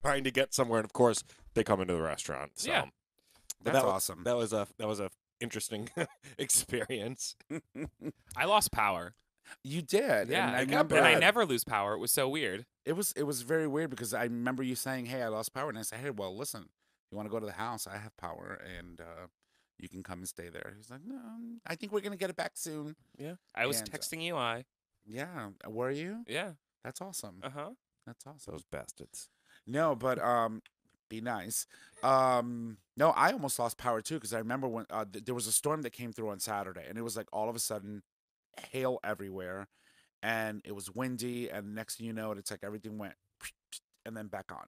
trying to get somewhere, and of course they come into the restaurant. So Yeah. but That's awesome. That was a interesting experience. I lost power. You did. Yeah, And I it got remember and I bad. never lose power. It was so weird. it was very weird because I remember you saying, "Hey, I lost power," and I said, "Hey, well, listen, you want to go to the house? I have power, and you can come and stay there." He's like, "No, I think we're gonna get it back soon." Yeah, I was And, texting Eli. Yeah, were you? Yeah. That's awesome. Uh-huh. That's awesome. Those bastards. No, but be nice. No, I almost lost power too because I remember when there was a storm that came through on Saturday, and it was like all of a sudden hail everywhere, and it was windy, and next thing you know, it's like everything went and then back on.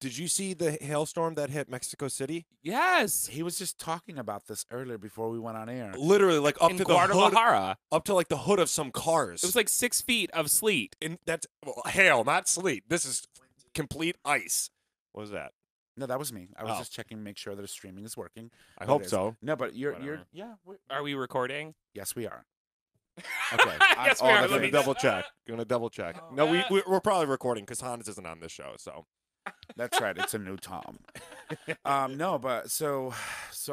Did you see the hailstorm that hit Mexico City? Yes. He was just talking about this earlier before we went on air. Literally, like up In to the hood, Guadalajara. up to like the hood of some cars. It was like 6 feet of sleet. and that's hail, not sleet. This is complete ice. What was that? No, that was me. I was Oh. just checking to make sure that the streaming is working. I But hope it is. so. No, but you're Whatever. yeah. Are we recording? Yes, we are. Okay. Yes, we all are. the Gonna things. double check. Gonna double check. No, we're probably recording because Hans isn't on this show. So That's right. It's a new Tom. No, but so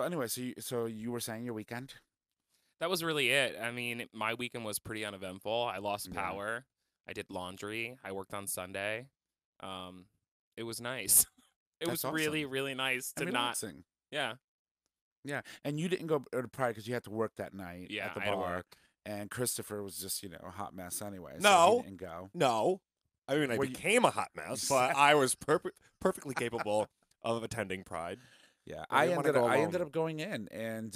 anyway, so you were saying your weekend? That was really it. I mean, my weekend was pretty uneventful. I lost Yeah. power. I did laundry. I worked on Sunday. It was nice. It That's was really, awesome. really nice to And not. relaxing. Yeah. Yeah, and you didn't go to Pride because you had to work that night Yeah, at the I had to bar. work. And Christopher was just a hot mess anyway. So No. he didn't go. no, I mean I Well, you- became a hot mess, but I was perfectly capable of attending Pride. Yeah, I didn't wanna go I ended alone. up going in, and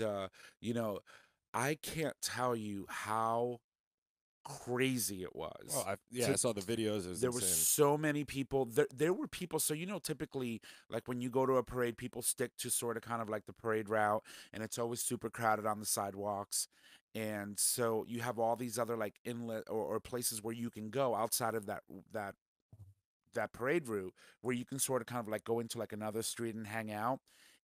I can't tell you how crazy it was. Oh, I So saw the videos. It was there were insane. so many people. There were people. So typically, like when you go to a parade, people stick to sort of kind of like the parade route, and it's always super crowded on the sidewalks. And so you have all these other like inlet or places where you can go outside of that parade route where you can sort of kind of like go into like another street and hang out.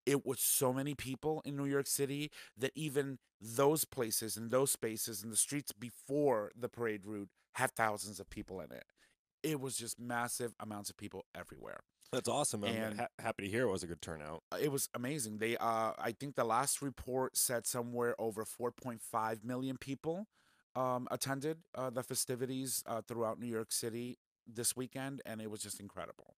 It was so many people in New York City that even those places and those spaces and the streets before the parade route had thousands of people in it. It was just massive amounts of people everywhere. That's awesome. I'm And- happy to hear it was a good turnout. It was amazing. I think the last report said somewhere over 4.5 million people attended the festivities throughout New York City this weekend, and it was just incredible.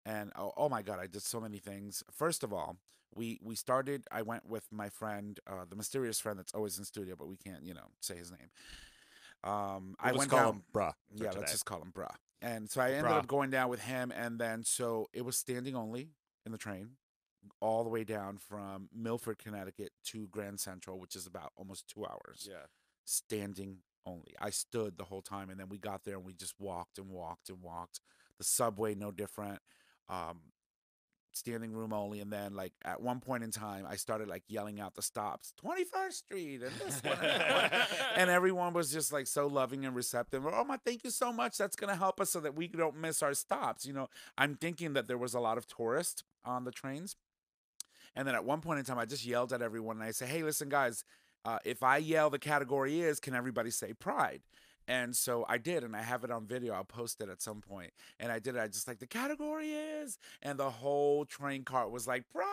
And oh my God, I did so many things. First of all, we started. I went with my friend, the mysterious friend that's always in studio, but we can't, say his name. I We'll just went call down. him bruh. for Yeah, today. let's just call him Bruh. And so I ended Bruh. up going down with him, and then so it was standing only in the train, all the way down from Milford, Connecticut to Grand Central, which is about almost 2 hours. Yeah. Standing only. I stood the whole time, and then we got there and we just walked and walked and walked. The subway, no different. Standing room only, and then like at one point in time I started like yelling out the stops, 21st Street and this one and that one. And everyone was just like so loving and receptive. Oh my, thank you so much, that's gonna help us so that we don't miss our stops. I'm thinking that there was a lot of tourists on the trains, and then at one point in time I just yelled at everyone and I said, hey, listen guys, if I yell the category is, can everybody say Pride? And so I did, and I have it on video. I'll post it at some point. And I did it. I just like, the category is, and the whole train cart was like, Pride.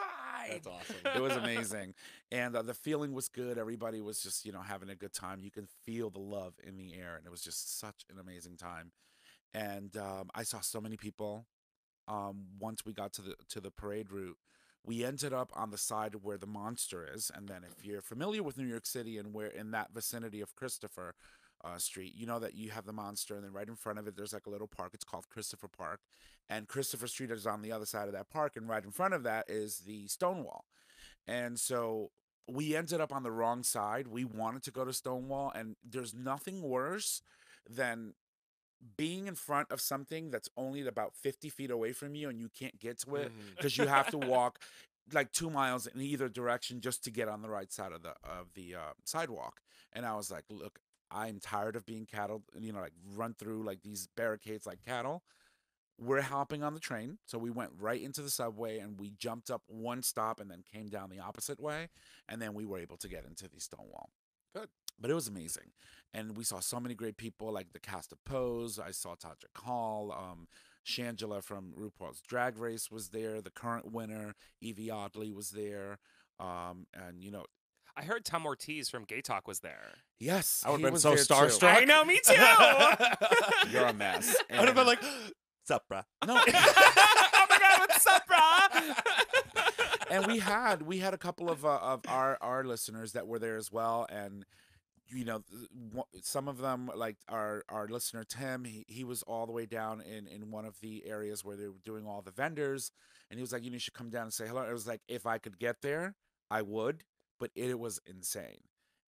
That's awesome. It was amazing. And the feeling was good. Everybody was just, having a good time. You can feel the love in the air. And it was just such an amazing time. And I saw so many people. Once we got to the parade route, we ended up on the side where the monster is. And then if you're familiar with New York City and we're in that vicinity of Christopher Street, you know that you have the monster, and then right in front of it there's like a little park. It's called Christopher Park, and Christopher Street is on the other side of that park, and right in front of that is the Stonewall. And so we ended up on the wrong side. We wanted to go to Stonewall, and there's nothing worse than being in front of something that's only about 50 feet away from you and you can't get to it because you have to walk like 2 miles in either direction just to get on the right side of the sidewalk. And I was like, look, I'm tired of being cattle, like run through like these barricades like cattle. We're hopping on the train. So we went right into the subway and we jumped up one stop and then came down the opposite way. And then we were able to get into the Stonewall. Good. But it was amazing. And we saw so many great people, like the cast of Pose. I saw Todrick Hall, Shangela from RuPaul's Drag Race was there. The current winner, Evie Oddly, was there. And you know, I heard Tom Ortiz from Gay Talk was there. yes, I would've he been was so there too. starstruck. I know, me too. You're a mess. I would have been And- like, "Sup, bruh?" no. Oh my God, what's up, brah? And we had a couple of our listeners that were there as well, and you know, some of them, like our listener Tim, he was all the way down in one of the areas where they were doing all the vendors, and he was like, you should come down and say hello. It was like, if I could get there, I would, but it was insane,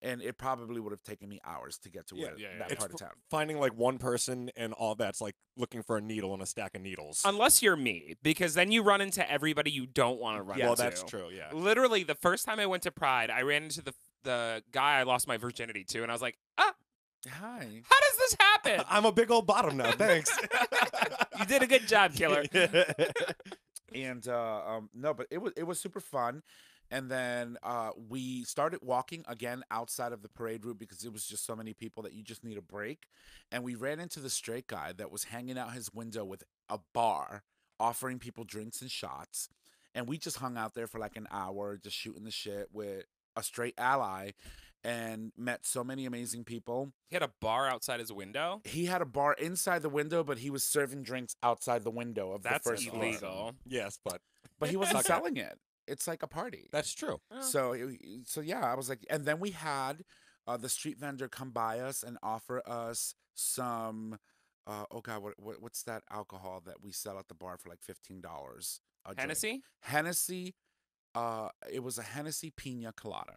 and it probably would have taken me hours to get to Yeah, where yeah, that yeah. part of town. Finding like one person and all that's like looking for a needle in a stack of needles. Unless you're me, because then you run into everybody you don't want to run into. Well, that's true. Yeah. Literally, the first time I went to Pride, I ran into the guy I lost my virginity to, and I was like, ah, Hi. how does this happen? I'm a big old bottom now. Thanks. You did a good job, killer. And no, but it was super fun. And then we started walking again outside of the parade route because it was just so many people that you just need a break. And we ran into the straight guy that was hanging out his window with a bar, offering people drinks and shots. And we just hung out there for like an hour, just shooting the shit with a straight ally, and met so many amazing people. He had a bar outside his window. He had a bar inside the window, but he was serving drinks outside the window of That's the first floor. illegal. Yes, but But he wasn't Okay. selling it. It's like a party. that's true. So yeah, I was like, and then we had the street vendor come by us and offer us some. Oh God, what's that alcohol that we sell at the bar for like $15 a drink? Hennessy? Hennessy. It was a Hennessy Pina Colada.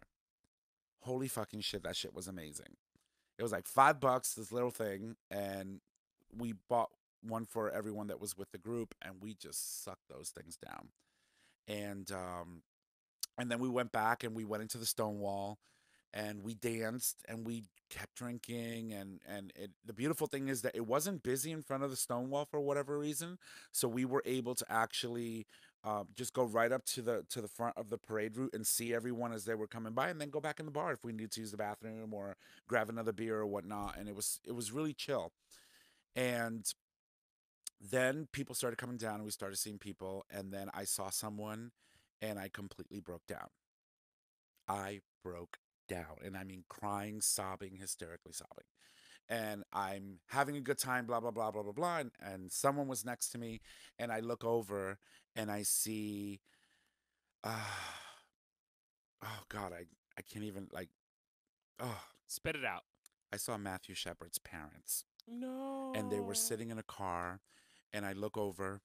Holy fucking shit, that shit was amazing. It was like $5, this little thing, and we bought one for everyone that was with the group, and we just sucked those things down. And then we went back and we went into the Stonewall, and we danced and we kept drinking, and the beautiful thing is that it wasn't busy in front of the Stonewall for whatever reason, so we were able to actually just go right up to the front of the parade route and see everyone as they were coming by, and then go back in the bar if we needed to use the bathroom or grab another beer or whatnot. And it was really chill. And then people started coming down and we started seeing people, and then I saw someone and I completely broke down. I broke down, and I mean crying, sobbing, hysterically sobbing. And I'm having a good time, blah, blah, blah, blah, blah, blah. And someone was next to me, and I look over and I see, oh God, I can't even, like, oh, Spit it out. I saw Matthew Shepard's parents, No. and they were sitting in a car, and I look over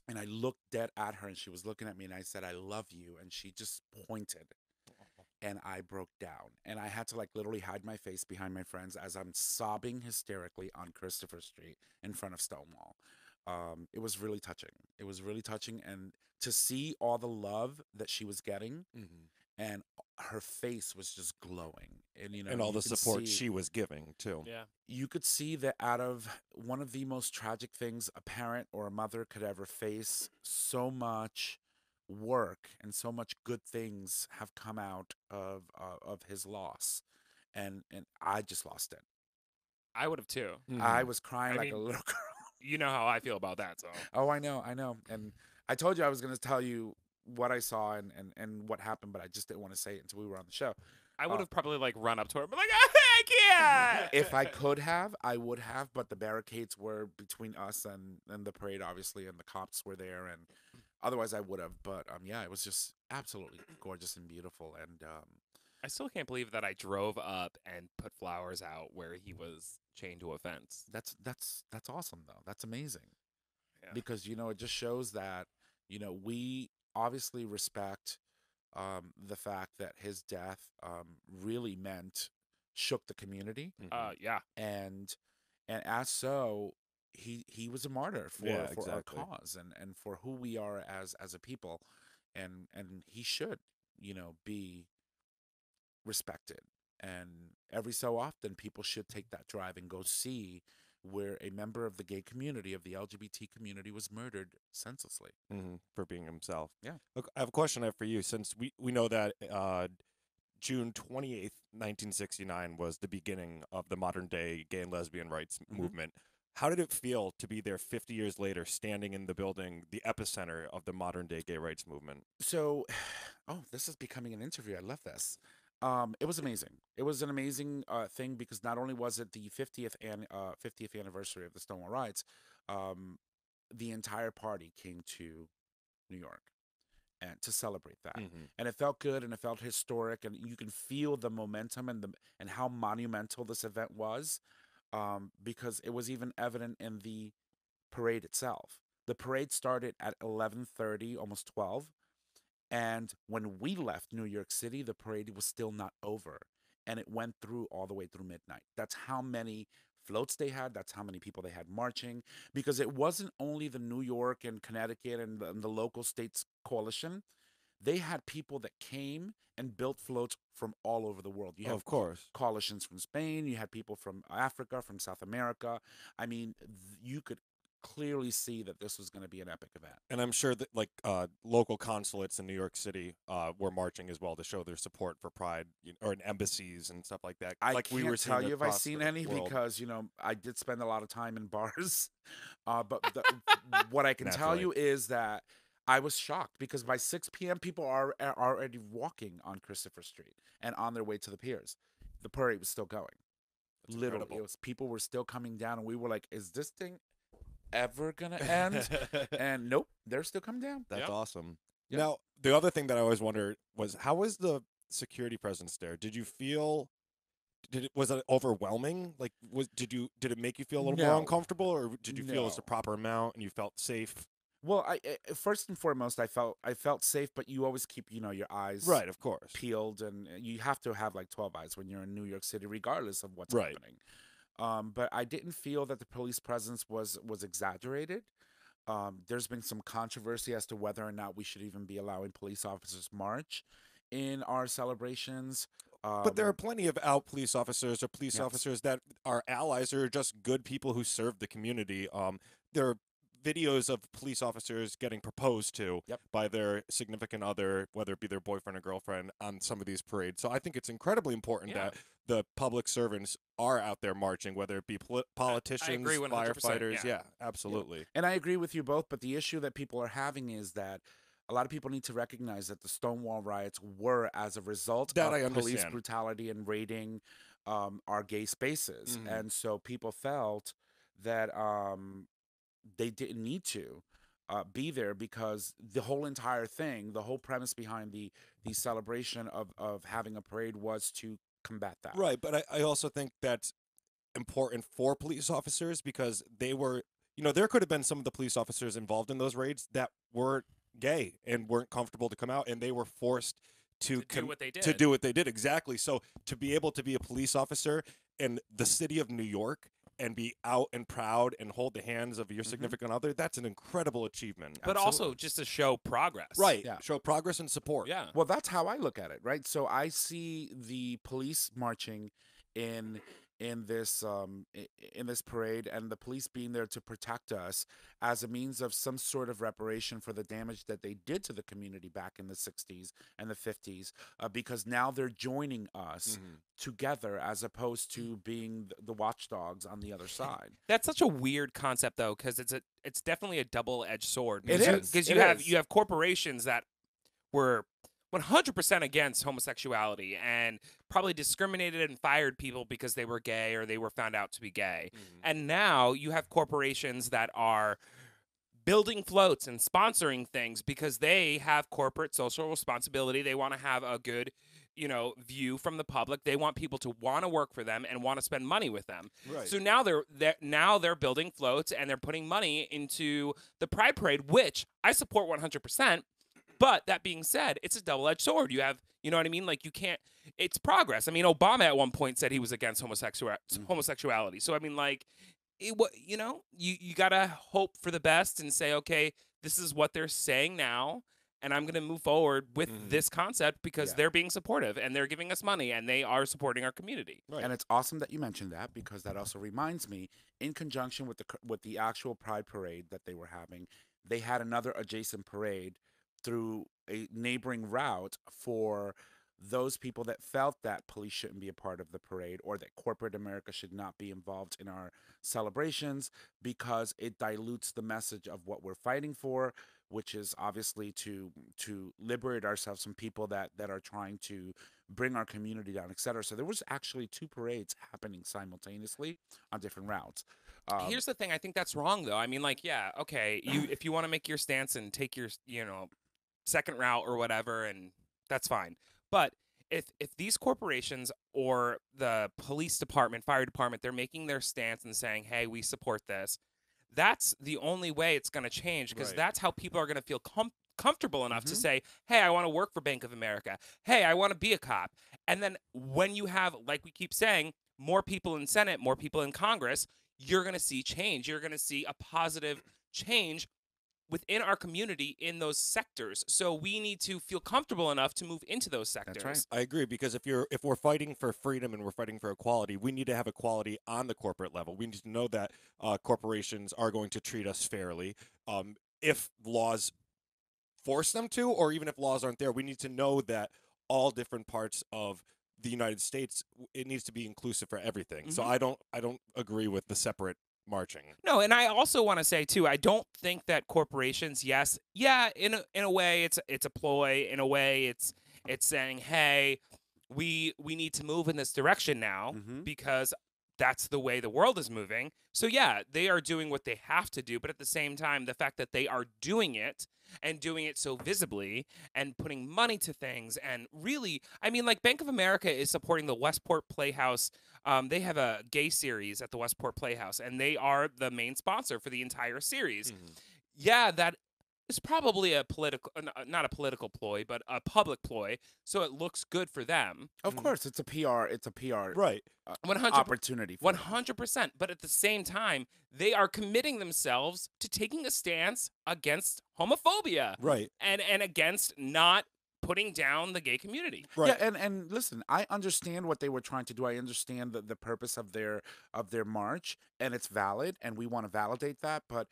and I looked dead at her, and she was looking at me, and I said, I love you. And she just pointed, and I broke down, and I had to like literally hide my face behind my friends as I'm sobbing hysterically on Christopher Street in front of Stonewall. It was really touching. It was really touching, and to see all the love that she was getting, and her face was just glowing, and And all you the could support see- she was giving too. Yeah. you could see that out of one of the most tragic things a parent or a mother could ever face, so much work and so much good things have come out of his loss, and I just lost it. I would have too. I was crying I like a mean- little girl. You know how I feel about that, so. Oh, I know, and I told you I was going to tell you what I saw and what happened, but I just didn't want to say it until we were on the show. I would have probably like run up to her and be like, I can't. If I could have, I would have, but the barricades were between us and the parade, obviously, and the cops were there, and otherwise I would have. But yeah, it was just absolutely gorgeous and beautiful, and I still can't believe that I drove up and put flowers out where he was chained to a fence. that's awesome though. That's amazing. Yeah. Because it just shows that we obviously respect the fact that his death really shook the community, Yeah. and as so he was a martyr for Yeah, our exactly. cause and for who we are as a people, and he should be respected, and every so often people should take that drive and go see where a member of the gay community, of the LGBT community, was murdered senselessly. For being himself. Yeah. Look, I have a question for you, since we know that June 28th, 1969 was the beginning of the modern day gay and lesbian rights movement. How did it feel to be there 50 years later, standing in the building, the epicenter of the modern day gay rights movement? So, oh, this is becoming an interview. I love this. It was amazing. It was an amazing thing because not only was it the 50th anniversary of the Stonewall riots, um, the entire party came to New York and to celebrate that. And it felt good and it felt historic, and you can feel the momentum and how monumental this event was, because it was even evident in the parade itself. The parade started at 11:30, almost 12, and when we left New York City, the parade was still not over. And it went through all the way through midnight. That's how many floats they had. That's how many people they had marching. Because it wasn't only the New York and Connecticut and the local states coalition. They had people that came and built floats from all over the world. You have Of course. coalitions from Spain. You had people from Africa, from South America. I mean, you could clearly see that this was going to be an epic event. And I'm sure that local consulates in New York City were marching as well to show their support for Pride, or in embassies and stuff like that. I Like can't we were tell seeing you if I've across seen the any world. because I did spend a lot of time in bars. But what I can tell Naturally. you is that I was shocked because by 6 p.m. people are already walking on Christopher Street and on their way to the piers. The parade was still going. That's Literally, incredible. people were still coming down, and we were like, "Is this thing ever gonna end?" And nope, they're still coming down. That's Yep. awesome. Yep. Now, the other thing that I always wondered was, how was the security presence there? Did you feel? Was it overwhelming? Like, did it make you feel a little more No. uncomfortable, or did you feel it's the No. proper amount and you felt safe? Well, I first and foremost, I felt safe, but you always keep your eyes Right, of course. peeled, and you have to have like 12 eyes when you're in New York City, regardless of what's Right. happening. But I didn't feel that the police presence was exaggerated. There's been some controversy as to whether or not we should even be allowing police officers march in our celebrations. But there are plenty of out police officers or police Yes. officers that are allies or just good people who serve the community. There are videos of police officers getting proposed to Yep. by their significant other, whether it be their boyfriend or girlfriend, on some of these parades. So I think it's incredibly important Yeah. that the public servants are out there marching, whether it be politicians, agree 100%, firefighters. yeah. Absolutely. And I agree with you both, but the issue that people are having is that a lot of people need to recognize that the Stonewall riots were as a result That I of police understand. brutality and raiding our gay spaces. Mhm. And so people felt that they didn't need to be there because the whole entire thing, the whole premise behind the celebration of having a parade was to combat that. Right, but I also think that's important for police officers because they were, there could have been some of the police officers involved in those raids that were gay and weren't comfortable to come out, and they were forced to do what they did. To do what they did, exactly. So to be able to be a police officer in the city of New York and be out and proud and hold the hands of your significant other, that's an incredible achievement. But also just to show progress. Right. Yeah. Show progress and support. Yeah. Well, that's how I look at it, right? So I see the police marching in this in this parade, and the police being there to protect us as a means of some sort of reparation for the damage that they did to the community back in the 60s and the 50s, because now they're joining us together as opposed to being the watchdogs on the other side. That's such a weird concept though, because it's definitely a double-edged sword. It is. Because It is. you have corporations that were 100% against homosexuality and probably discriminated and fired people because they were gay or they were found out to be gay. And now you have corporations that are building floats and sponsoring things because they have corporate social responsibility. They want to have a good, view from the public. They want people to want to work for them and want to spend money with them. Right. So now they're building floats and they're putting money into the Pride Parade, which I support 100%. But that being said, it's a double-edged sword. You have, you know what I mean? Like, you can't, it's progress. I mean, Obama at one point said he was against homosexuality. So, I mean, like, you got to hope for the best and say, okay, this is what they're saying now, and I'm going to move forward with this concept because they're being supportive and they're giving us money and they are supporting our community. Right. And it's awesome that you mentioned that because that also reminds me, in conjunction with the actual Pride Parade that they were having, they had another adjacent parade through a neighboring route for those people that felt that police shouldn't be a part of the parade or that corporate America should not be involved in our celebrations because it dilutes the message of what we're fighting for, which is obviously to liberate ourselves from people that are trying to bring our community down, etc. So there was actually 2 parades happening simultaneously on different routes. Here's the thing. I think that's wrong, though. I mean, like, yeah, okay, if you want to make your stance and take your, second route or whatever, and that's fine. But if these corporations or the police department, fire department, they're making their stance and saying, hey, we support this, that's the only way it's going to change, because Right. that's how people are going to feel comfortable enough to Mhm. say, hey, I want to work for Bank of America. Hey, I want to be a cop. And then when you have, like we keep saying, more people in Senate, more people in Congress, you're going to see change. You're going to see a positive change within our community in those sectors. So we need to feel comfortable enough to move into those sectors. right. I agree, because if we're fighting for freedom and we're fighting for equality, we need to have equality on the corporate level. We need to know that corporations are going to treat us fairly. If laws force them to, or even if laws aren't there, we need to know that all different parts of the United States, it needs to be inclusive for everything. So Mhm. I don't agree with the separate marching. No, and I also want to say too, I don't think that corporations, in a way it's a ploy. In a way, it's saying, hey, we need to move in this direction now Mhm. because that's the way the world is moving. So yeah, they are doing what they have to do, but at the same time, the fact that they are doing it and doing it so visibly and putting money to things, and really, I mean, like Bank of America is supporting the Westport Playhouse. They have a gay series at the Westport Playhouse, and they are the main sponsor for the entire series. Yeah, that is probably a political, not a political ploy, but a public ploy. So it looks good for them. Of Mhm. course, it's a PR. It's a PR Right. 100 opportunity. For them. 100%. But at the same time, they are committing themselves to taking a stance against homophobia Right. and against not putting down the gay community. Right. Yeah, and listen, I understand what they were trying to do. I understand the purpose of their march, and it's valid, and we want to validate that. But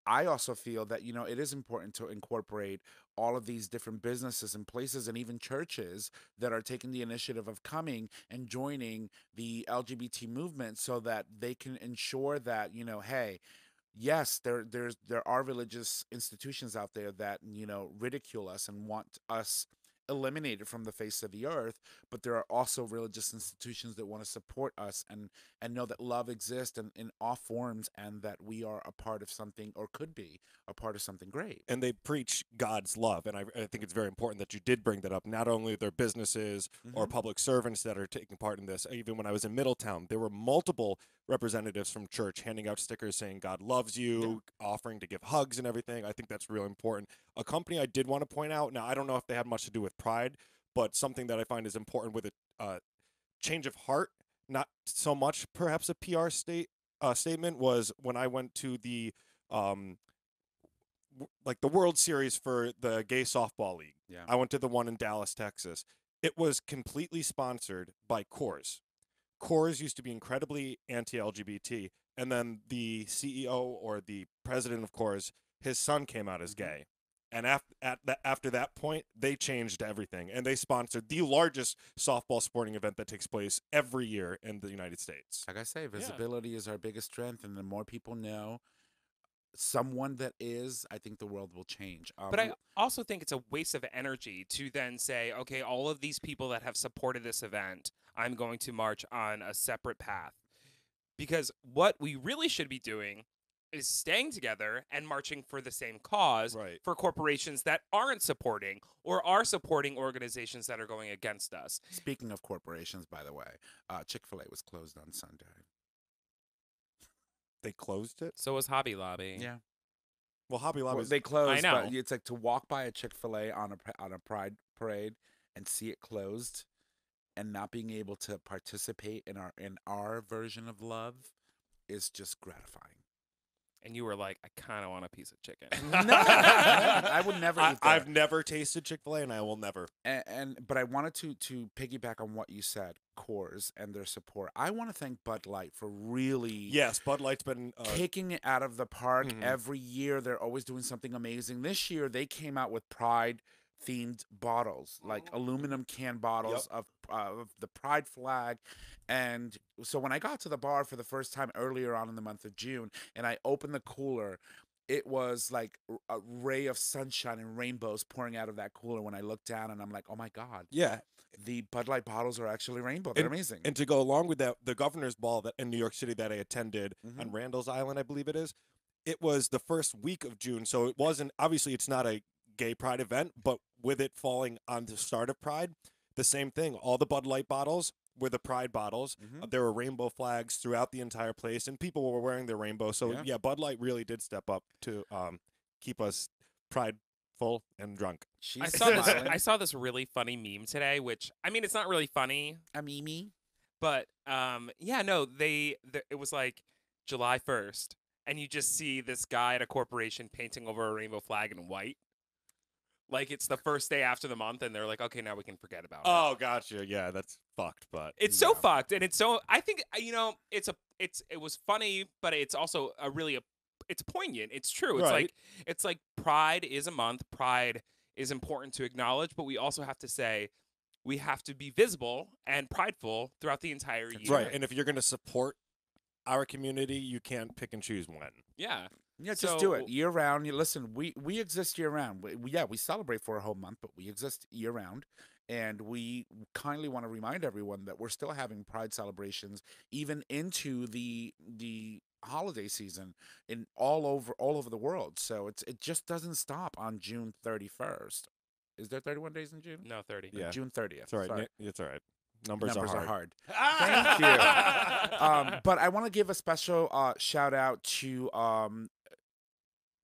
I also feel that it is important to incorporate all of these different businesses and places and even churches that are taking the initiative of coming and joining the LGBT movement, so that they can ensure that hey, yes, there are religious institutions out there that ridicule us and want us eliminated from the face of the earth, but there are also religious institutions that want to support us and know that love exists in all forms, and that we are a part of something, or could be a part of something great. And they preach God's love, and I think it's very important that you did bring that up. Not only their businesses or Mhm. public servants that are taking part in this. Even when I was in Middletown, there were multiple representatives from church handing out stickers saying God loves you, offering to give hugs and everything. I think that's really important. A company I did want to point out, now I don't know if they had much to do with pride, but something that I find is important with a change of heart, not so much perhaps a PR statement, was when I went to the um, like the World Series for the gay softball league. Yeah. I went to the one in Dallas, Texas. It was completely sponsored by Coors. Coors used to be incredibly anti-LGBT, and then the CEO or the president of Coors, his son came out as gay. And after that point, they changed everything, and they sponsored the largest softball sporting event that takes place every year in the United States. Like I say, visibility is our biggest strength, and the more people know someone that is, I think the world will change. But I also think it's a waste of energy to then say, okay, all of these people that have supported this event, I'm going to march on a separate path. Because what we really should be doing is staying together and marching for the same cause Right. for corporations that aren't supporting or are supporting organizations that are going against us. Speaking of corporations, by the way, Chick-fil-A was closed on Sunday. They closed it. So was Hobby Lobby. Yeah. Well, Hobby Well, Lobby. they closed, I know. but it's like to walk by a Chick-fil-A on a Pride parade and see it closed, and not being able to participate in our version of love is just gratifying. And you were like, I kind of want a piece of chicken. No, I would never eat that. I've never tasted Chick-fil-A, and I will never. But I wanted to piggyback on what you said, Coors and their support. I want to thank Bud Light for really Yes, Bud Light's been kicking it out of the park Mhm. every year. They're always doing something amazing. This year they came out with Pride themed bottles, like aluminum can bottles of the pride flag. And so when I got to the bar for the first time earlier on in the month of June, and I opened the cooler, it was like a ray of sunshine and rainbows pouring out of that cooler when I looked down, and I'm like, oh my God, Yeah. the Bud Light bottles are actually rainbow. They're amazing. And to go along with that, the governor's ball that in New York City that I attended Mm-hmm. on Randall's Island, I believe it is, it was the first week of June. So it wasn't, obviously, it's not a gay pride event, but with it falling on the start of Pride, the same thing. All the Bud Light bottles were the Pride bottles. Mm-hmm. There were rainbow flags throughout the entire place, and people were wearing their rainbow. So, Yeah. yeah, Bud Light really did step up to keep us prideful and drunk. She's I saw this really funny meme today, which I mean, it's not really funny, a Mimi. but yeah, no, it was like July 1st, and you just see this guy at a corporation painting over a rainbow flag in white. Like it's the first day after the month, and they're like, okay, now we can forget about it. Oh, gotcha. Yeah, that's fucked, but It's so fucked, and it's so. I think it was funny, but it's also it's poignant. It's true. Right. It's like Pride is a month. Pride is important to acknowledge, but we also have to say we have to be visible and prideful throughout the entire year. right. And if you're going to support our community, you can't pick and choose when. Yeah. Yeah, just do it year round. You listen. We exist year round. We celebrate for a whole month, but we exist year round, and we kindly want to remind everyone that we're still having Pride celebrations even into the holiday season in all over the world. So it just doesn't stop on June 31st. Is there 31 days in June? No, 30. Yeah. June 30th. It's all right. Sorry. It's all right. Numbers are hard. Thank you. But I want to give a special shout out to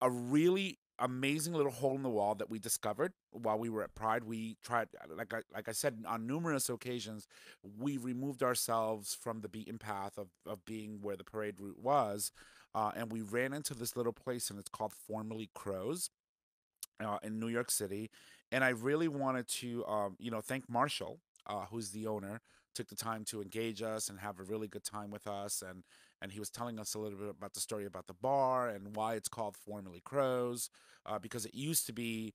a really amazing little hole in the wall that we discovered while we were at Pride. We tried, like I said, on numerous occasions, we removed ourselves from the beaten path of being where the parade route was, and we ran into this little place, and it's called Formerly Crows in New York City. And I really wanted to, thank Marshall, who's the owner, took the time to engage us and have a really good time with us, and he was telling us a little bit about the story about the bar and why it's called Formerly Crows, because it used to be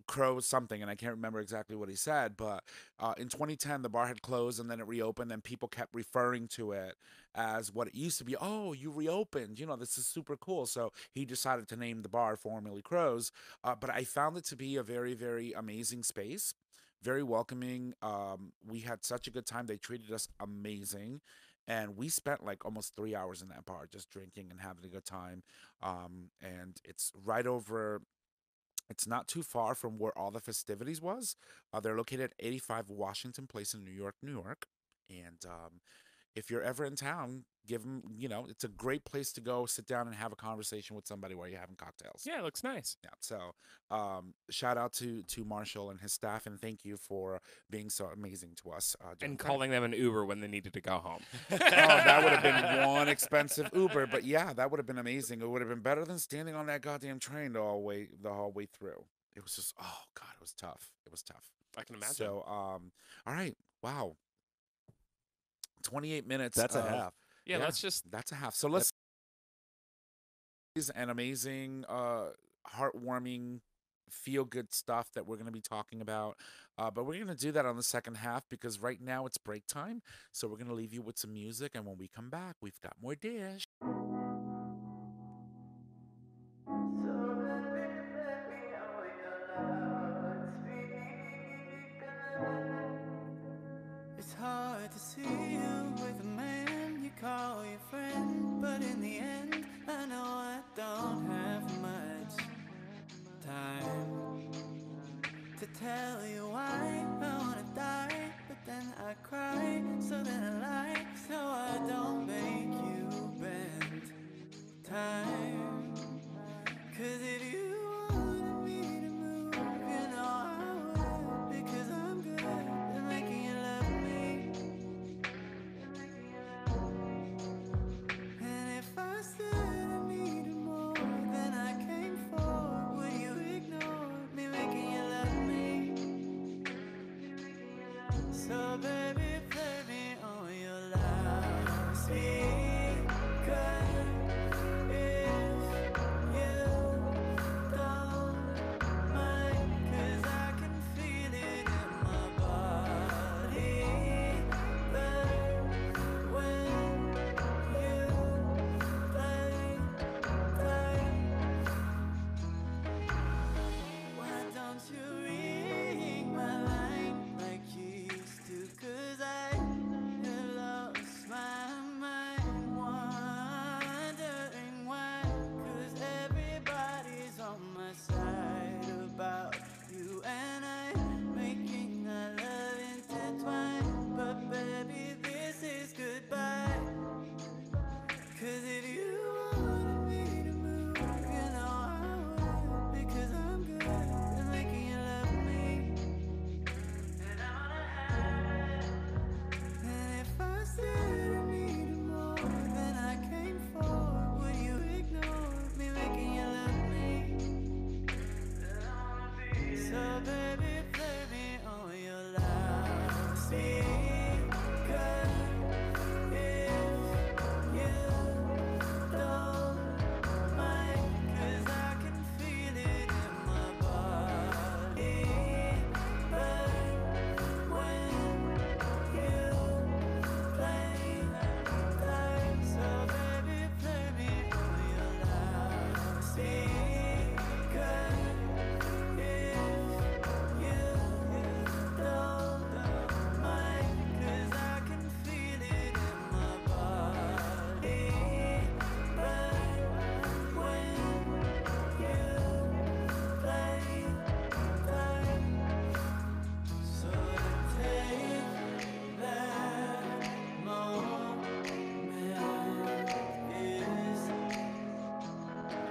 Crows something, and I can't remember exactly what he said, but in 2010 the bar had closed and then it reopened, and people kept referring to it as what it used to be. Oh, you reopened, this is super cool. So he decided to name the bar Formerly Crows, but I found it to be a very, very amazing space, very welcoming. We had such a good time. They treated us amazing. And we spent like almost 3 hours in that bar just drinking and having a good time. And it's right over, it's not too far from where all the festivities was. They're located at 85 Washington Place in New York, New York. And if you're ever in town, give them, it's a great place to go sit down and have a conversation with somebody while you're having cocktails. Yeah, it looks nice. Yeah. So shout out to Marshall and his staff, and thank you for being so amazing to us. And calling them an Uber when they needed to go home. Oh, that would have been one expensive Uber, but yeah, that would have been amazing. It would have been better than standing on that goddamn train the whole way through. It was just, oh God, it was tough. It was tough. I can imagine. So, all right, wow, 28 minutes. That's a half. Yeah, that's a half. So let's an amazing, heartwarming, feel good stuff that we're going to be talking about. But we're going to do that on the second half because right now it's break time. So we're going to leave you with some music, and when we come back, we've got more dish. It's hard to see you with a man you call your friend, but in the end, I know I don't have much time to tell you why I wanna die, but then I cry, so then I lie, so I don't make you bend.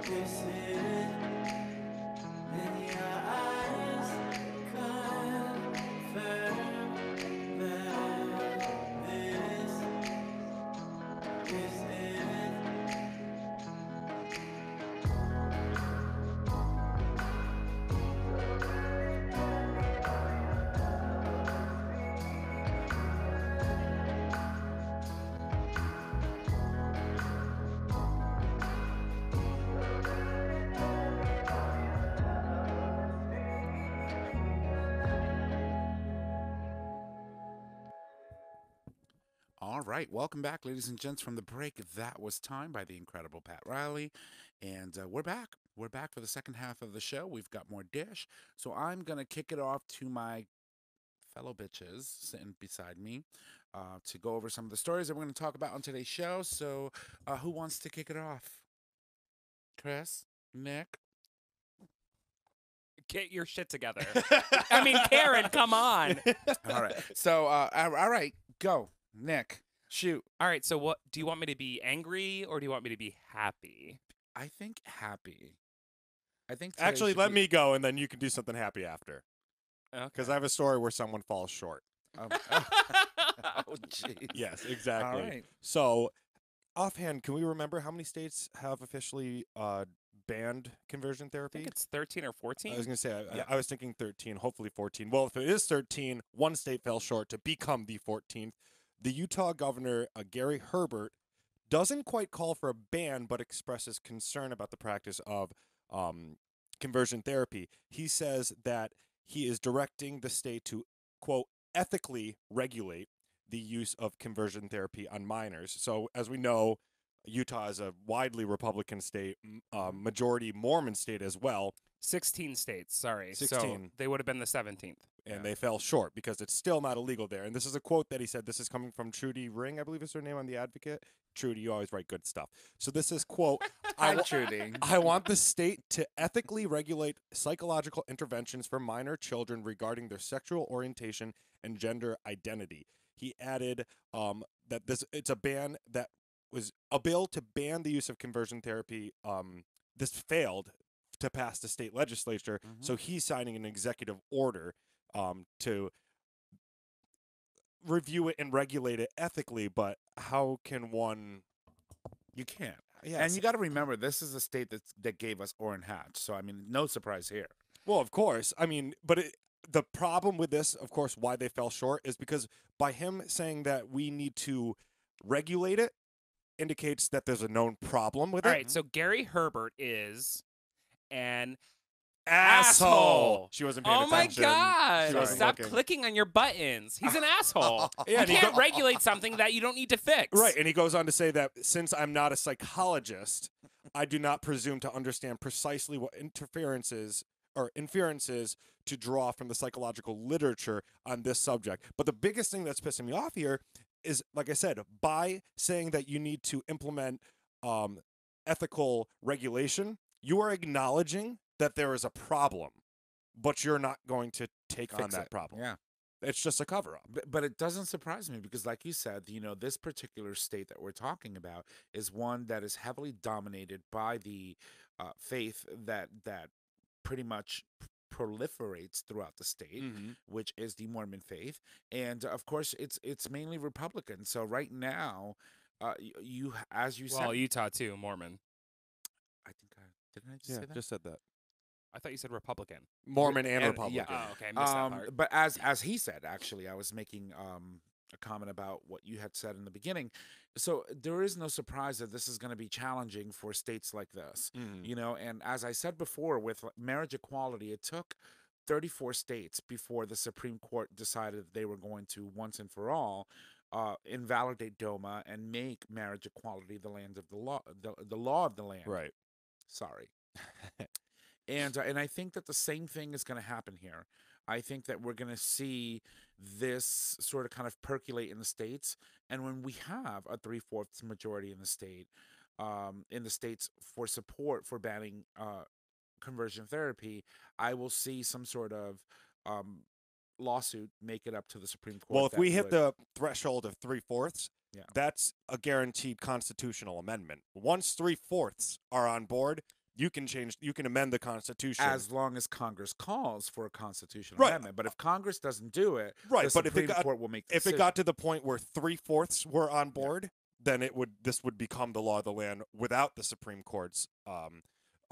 This is it. In your eyes, confirm that this is it. All right, welcome back, ladies and gents, from the break. That was Time by the incredible Pat Riley, and we're back. We're back for the second half of the show. We've got more dish, so I'm gonna kick it off to my fellow bitches sitting beside me to go over some of the stories that we're going to talk about on today's show. So, who wants to kick it off? Chris, Nick. Get your shit together. I mean, Karen, come on. All right. So, all right, go, Nick. Shoot. All right. So, what do you want me to be angry or do you want me to be happy? I think happy. I think today Actually, should let be- me go, and then you can do something happy after. Because Okay. I have a story where someone falls short. Oh, jeez. Yes, exactly. All right. So, offhand, can we remember how many states have officially banned conversion I therapy? think it's 13 or 14. I was going to say, Yeah. I was thinking 13, hopefully 14. Well, if it is 13, one state fell short to become the 14th. The Utah governor, Gary Herbert, doesn't quite call for a ban, but expresses concern about the practice of conversion therapy. He says that he is directing the state to, quote, ethically regulate the use of conversion therapy on minors. So, as we know, Utah is a widely Republican state, majority Mormon state as well, 16 states. Sorry. So 16. they would have been the 17th. and Yeah. they fell short because it's still not illegal there. And this is a quote that he said. This is coming from Trudy Ring, I believe is her name on The Advocate. Trudy, you always write good stuff. So this is, quote, Hi, Trudy. I want the state to ethically regulate psychological interventions for minor children regarding their sexual orientation and gender identity. He added that it's a ban that was a bill to ban the use of conversion therapy. This failed to pass the state legislature, so he's signing an executive order to review it and regulate it ethically. But how can one? You can't. Yes. And you got to remember, this is a state that gave us Orrin Hatch. So, I mean, no surprise here. Well, of course. I mean, but the problem with this, of course, why they fell short is because by him saying that we need to regulate it indicates that there's a known problem with All it. right. So Gary Herbert is an Asshole. She wasn't paying Oh my attention. God. She wasn't Stop looking. clicking on your buttons. He's an asshole. Yeah, You and he can't go- regulate something that you don't need to fix. Right, and he goes on to say that since I'm not a psychologist, I do not presume to understand precisely what inferences to draw from the psychological literature on this subject. But the biggest thing that's pissing me off here is, like I said, by saying that you need to implement ethical regulation, you are acknowledging that there is a problem, but you're not going to take on Fix that it. problem. Yeah. It's just a cover-up. But it doesn't surprise me because, like you said, this particular state that we're talking about is one that is heavily dominated by the faith that pretty much proliferates throughout the state, which is the Mormon faith, and of course, it's mainly Republican. So right now, you as you Well, said, Utah too, Mormon. I think didn't I just Yeah, say that? just said that. I thought you said Republican. Mormon and yeah. Republican. Oh, okay. I missed that part. But as he said, actually, I was making a comment about what you had said in the beginning. So there is no surprise that this is going to be challenging for states like this, And as I said before, with marriage equality, it took 34 states before the Supreme Court decided that they were going to once and for all invalidate DOMA and make marriage equality the land of the law, the law of the land. Right. Sorry. And I think that the same thing is going to happen here. I think that we're going to see this sort of kind of percolate in the states, and when we have a 3/4 majority in the states for support for banning conversion therapy, I will see some sort of lawsuit make it up to the Supreme Court. Well, if that we hit would- the threshold of 3/4, Yeah. that's a guaranteed constitutional amendment. Once 3/4 are on board, you can amend the Constitution. As long as Congress calls for a constitutional Right. amendment. But if Congress doesn't do it, Right, the but if it Supreme Court will make the if it decision. got to the point where 3/4 were on board, then this would become the law of the land without the Supreme Court's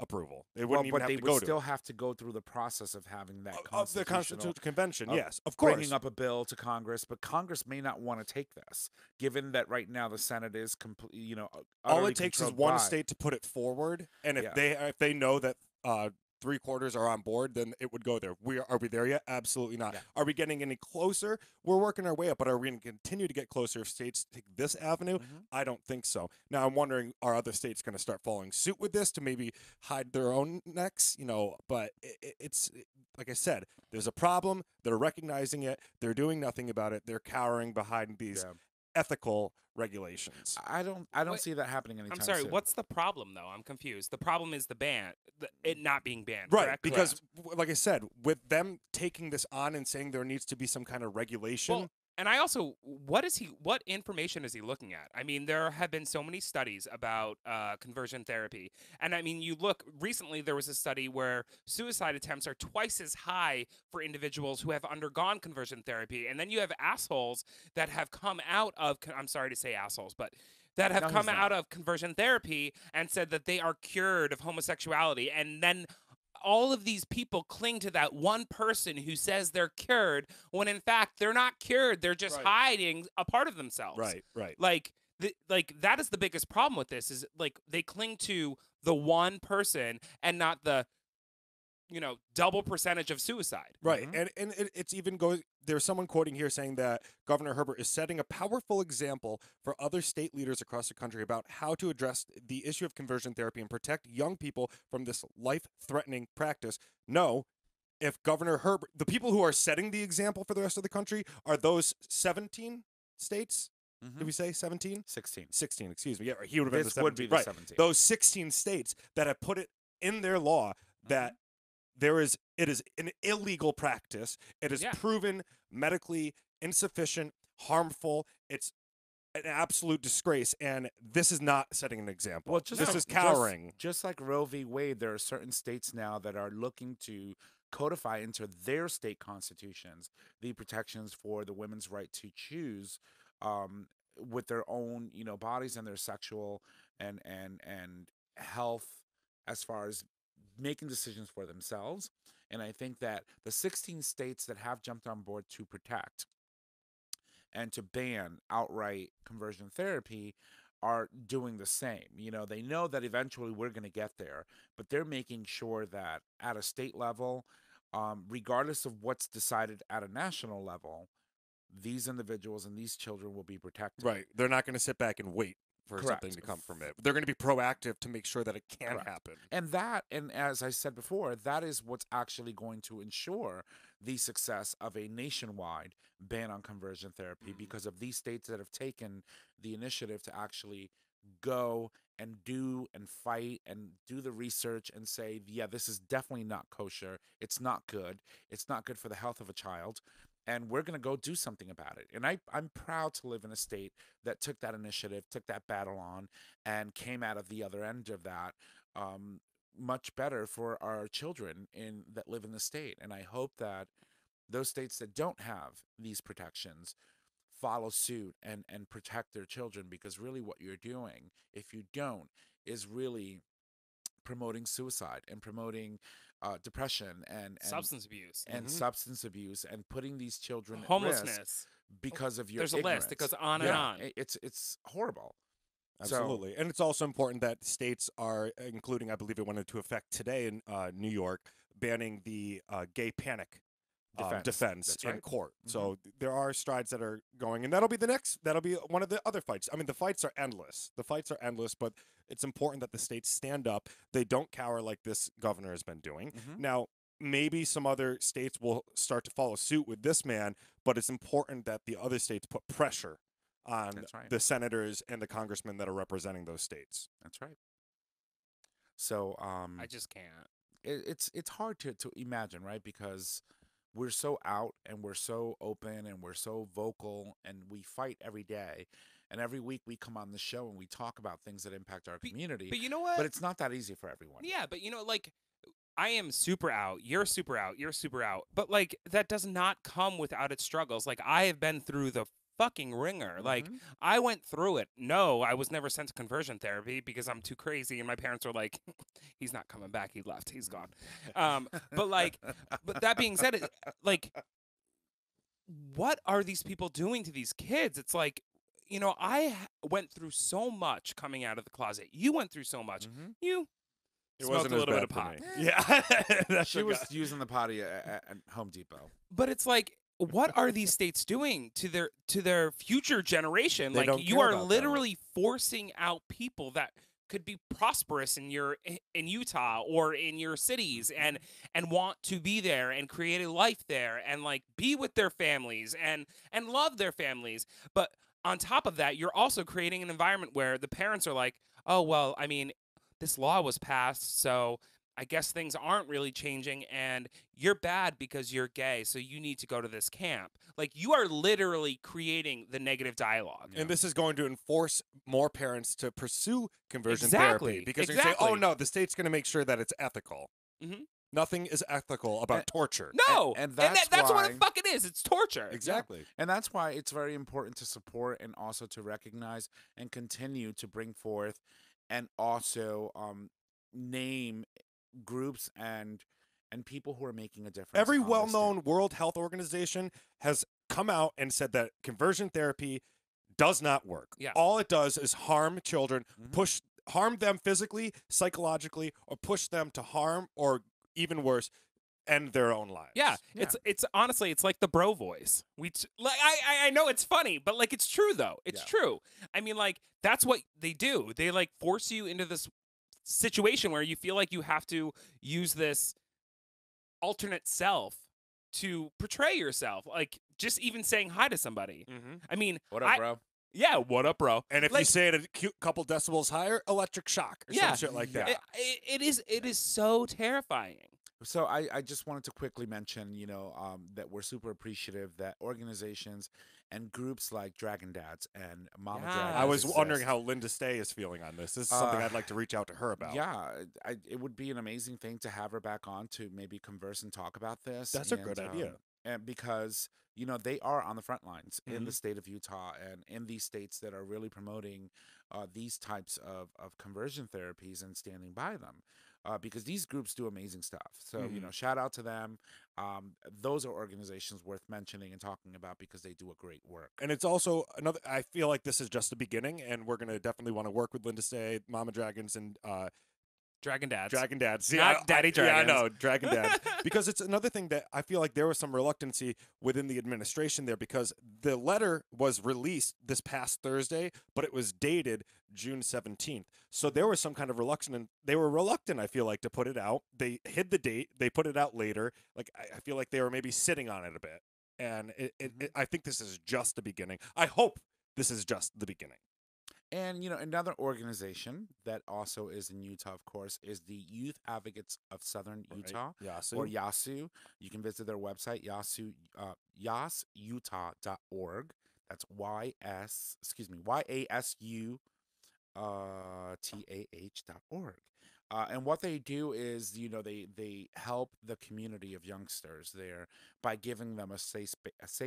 approval. It wouldn't even but have they to would go still to have to go through the process of having that of the Constitutional Convention. of Yes, of course. bringing up a bill to Congress, but Congress may not want to take this, given that right now the Senate is completely, All utterly it takes is controlled one by- state to put it forward, and if Yeah. they know that 3/4 are on board, then it would go there. Are we there yet? Absolutely not. Yeah. Are we getting any closer? We're working our way up, but are we going to continue to get closer if states take this avenue? Mhm. I don't think so. Now I'm wondering, are other states going to start following suit with this to maybe hide their own necks? But it's like I said, there's a problem. They're recognizing it. They're doing nothing about it. They're cowering behind these Yeah. ethical regulations. I don't Wait, see that happening anytime I'm sorry. soon. What's the problem though? I'm confused. The problem is the ban, it not being banned. Right, correct? because like I said, with them taking this on and saying there needs to be some kind of regulation. Well, and I also, what information is he looking at? I mean, there have been so many studies about conversion therapy. And I mean, you look, recently there was a study where suicide attempts are twice as high for individuals who have undergone conversion therapy. And then you have assholes that have come out of, I'm sorry to say assholes, but that have No, come he's out not. of conversion therapy and said that they are cured of homosexuality. And then all of these people cling to that one person who says they're cured when in fact they're not cured. They're just Right. hiding a part of themselves. right. Like that is the biggest problem with this is like they cling to the one person and not the double percentage of suicide. Right, Mhm. and it's even going. There's someone quoting here saying that Governor Herbert is setting a powerful example for other state leaders across the country about how to address the issue of conversion therapy and protect young people from this life-threatening practice. No, if Governor Herbert, the people who are setting the example for the rest of the country are those 17 states. Mhm. Did we say 17? 16. 16, excuse me. Yeah, he would have been This the would be 17. the Right. 17. Those 16 states that have put it in their law that it is an illegal practice. It is Yeah. proven medically insufficient, harmful. It's an absolute disgrace, and this is not setting an example. Well, just this like, is cowering. Just like Roe v. Wade, there are certain states now that are looking to codify into their state constitutions the protections for the women's right to choose with their own, bodies and their sexual and health as far as making decisions for themselves. And I think that the 16 states that have jumped on board to protect and to ban outright conversion therapy are doing the same. They know that eventually we're going to get there, but they're making sure that at a state level, regardless of what's decided at a national level, these individuals and these children will be protected. Right. They're not going to sit back and wait for Correct. something to come from it. They're going to be proactive to make sure that it can Correct. happen. And as I said before, that is what's actually going to ensure the success of a nationwide ban on conversion therapy, because of these states that have taken the initiative to actually go and do and fight and do the research and say, yeah, this is definitely not kosher. It's not good. It's not good for the health of a child. And we're going to go do something about it. And I'm proud to live in a state that took that initiative, took that battle on, and came out of the other end of that much better for our children that live in the state. And I hope that those states that don't have these protections follow suit and protect their children, because really what you're doing, if you don't, is really promoting suicide and promoting depression and Substance abuse. and substance abuse, and putting these children at risk Homelessness. because of your There's a list that ignorance. goes on and Yeah, on. it's horrible. Absolutely. And it's also important that states are including, I believe it went into effect today in New York, banning the gay panic defense That's in right. court. So there are strides that are going, and that'll be one of the other fights. I mean, the fights are endless. But it's important that the states stand up. They don't cower like this governor has been doing. Now, maybe some other states will start to follow suit with this man, but it's important that the other states put pressure on That's right. the senators and the congressmen that are representing those states. That's right. So I just can't. it's hard to imagine, right? Because we're so out and we're so open and we're so vocal and we fight every day. And every week we come on the show and we talk about things that impact our community. But you know what? But it's not that easy for everyone. Yeah, but you know, like, I am super out. You're super out. You're super out. But like, that does not come without its struggles. Like, I have been through the fucking ringer. Like, I went through it. No, I was never sent to conversion therapy because I'm too crazy, and my parents were like, "He's not coming back. He left. He's gone." But like, but that being said, like, what are these people doing to these kids? It's like, you know, went through so much coming out of the closet. You went through so much. You It smoked wasn't a as little bit bad of for pot. me. Yeah. That's She was using the potty at Home Depot. But it's like, what are these states doing to their future generation? They Like, don't you care are about that. literally forcing out people that could be prosperous in Utah or in your cities and want to be there and create a life there and like be with their families and love their families. But on top of that, you're also creating an environment where the parents are like, oh, well, I mean, this law was passed, so I guess things aren't really changing, and you're bad because you're gay, so you need to go to this camp. Like, you are literally creating the negative dialogue. And this is going to enforce more parents to pursue conversion Exactly, therapy because they say, exactly. oh, no, the state's going to make sure that it's ethical. Mhm. Nothing is ethical about torture. No, And that's what why- the fuck it is. It's torture. Exactly. And that's why it's very important to support and also to recognize and continue to bring forth and also name groups and people who are making a difference. Every on this well-known World Health Organization has come out and said that conversion therapy does not work. Yeah. All it does is harm children, harm them physically, psychologically, or push them to harm or even worse, end their own lives. Yeah, it's honestly, it's like the bro voice. I know it's funny, but like, it's true though. It's true. I mean, like, that's what they do. They like force you into this situation where you feel like you have to use this alternate self to portray yourself. Like, just even saying hi to somebody. I mean, What up, bro? Yeah, what up, bro? And if like, you say it a couple decibels higher, electric shock or some shit like that. it is so terrifying. So I just wanted to quickly mention, you know, that we're super appreciative that organizations and groups like Dragon Dads and Mama Dragons. I was wondering exist. how Linda Stay is feeling on this. This is something I'd like to reach out to her about. Yeah, it would be an amazing thing to have her back on to maybe converse and talk about this. That's a good idea. And because, you know, they are on the front lines in the state of Utah and in these states that are really promoting these types of conversion therapies and standing by them. Because these groups do amazing stuff. So, you know, shout out to them. Those are organizations worth mentioning and talking about because they do a great work. And it's also another, I feel like this is just the beginning, and we're going to definitely want to work with Linda Stay, Mama Dragons, and Dragon Dads. Dragon Dads. Not Daddy Dragons. Yeah, I know, Dragon Dads. Because it's another thing that I feel like there was some reluctancy within the administration there because the letter was released this past Thursday, but it was dated June 17th. So there was some kind of reluctance, and they were reluctant, I feel like, to put it out. They hid the date. They put it out later. Like, I feel like they were maybe sitting on it a bit. And I think this is just the beginning. I hope this is just the beginning. And, you know, another organization that also is in Utah, of course, is the Youth Advocates of Southern Utah, YASU. or YASU. You can visit their website, yasutah.org. That's YASUTAH.org. And what they do is, you know, they help the community of youngsters there by giving them a safe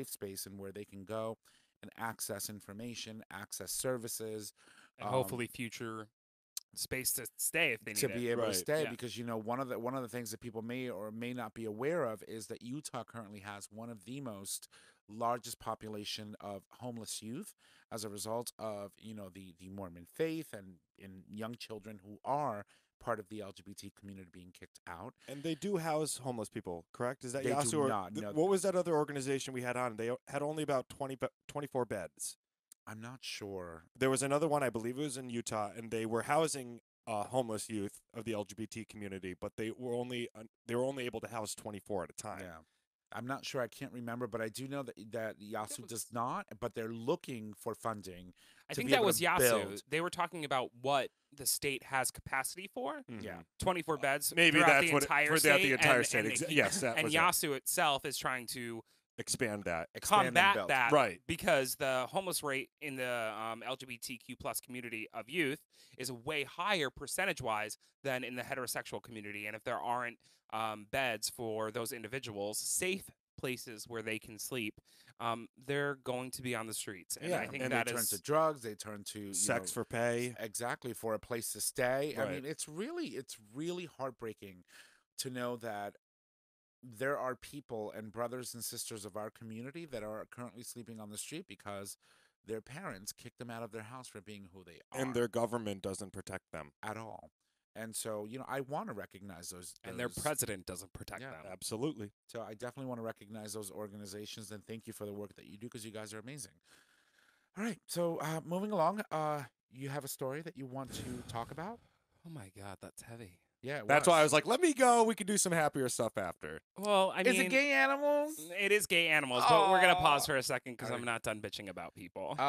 space in where they can go and access information, access services, And hopefully future space to stay if they need to it. be able to Right. stay. Yeah. Because, you know, one of the things that people may or may not be aware of is that Utah currently has one of the most largest population of homeless youth as a result of, you know, the Mormon faith and in young children who are part of the LGBT community being kicked out. And they do house homeless people, correct? Is that They do YASU? Or not, no. what was that other organization we had on? They had only about 24 beds. I'm not sure. There was another one, I believe it was in Utah, and they were housing homeless youth of the LGBT community, but they were only able to house 24 at a time. Yeah. I'm not sure. I can't remember, but I do know that YASU does not, but they're looking for funding. I to think be that able was to YASU. build. They were talking about what the state has capacity for. Yeah. 24 beds Maybe throughout that's the what entire throughout state. the entire and, state. and, Yes, that and was it. YASU itself is trying to expand that. expand and combat build. that, Right. because the homeless rate in the LGBTQ plus community of youth is way higher percentage wise than in the heterosexual community. And if there aren't beds for those individuals, safe places where they can sleep, they're going to be on the streets. And Yeah, I think And that they turn is to drugs. They turn to Sex for pay. exactly, for a place to stay. I Right. mean, it's really heartbreaking to know that there are people and brothers and sisters of our community that are currently sleeping on the street because their parents kicked them out of their house for being who they are And their government doesn't protect them. at all. And so, I want to recognize and their those- president doesn't protect Yeah, them. Absolutely. So I definitely want to recognize those organizations and thank you for the work that you do because you guys are amazing. All right, so moving along, you have a story that you want to talk about? Oh my God, that's heavy. Yeah, it That's why I was like, let me go. We can do some happier stuff after. Well, I mean, Is it gay animals? It is gay animals, but we're gonna pause Aw. for a second because All I'm right. not done bitching about people. Oh.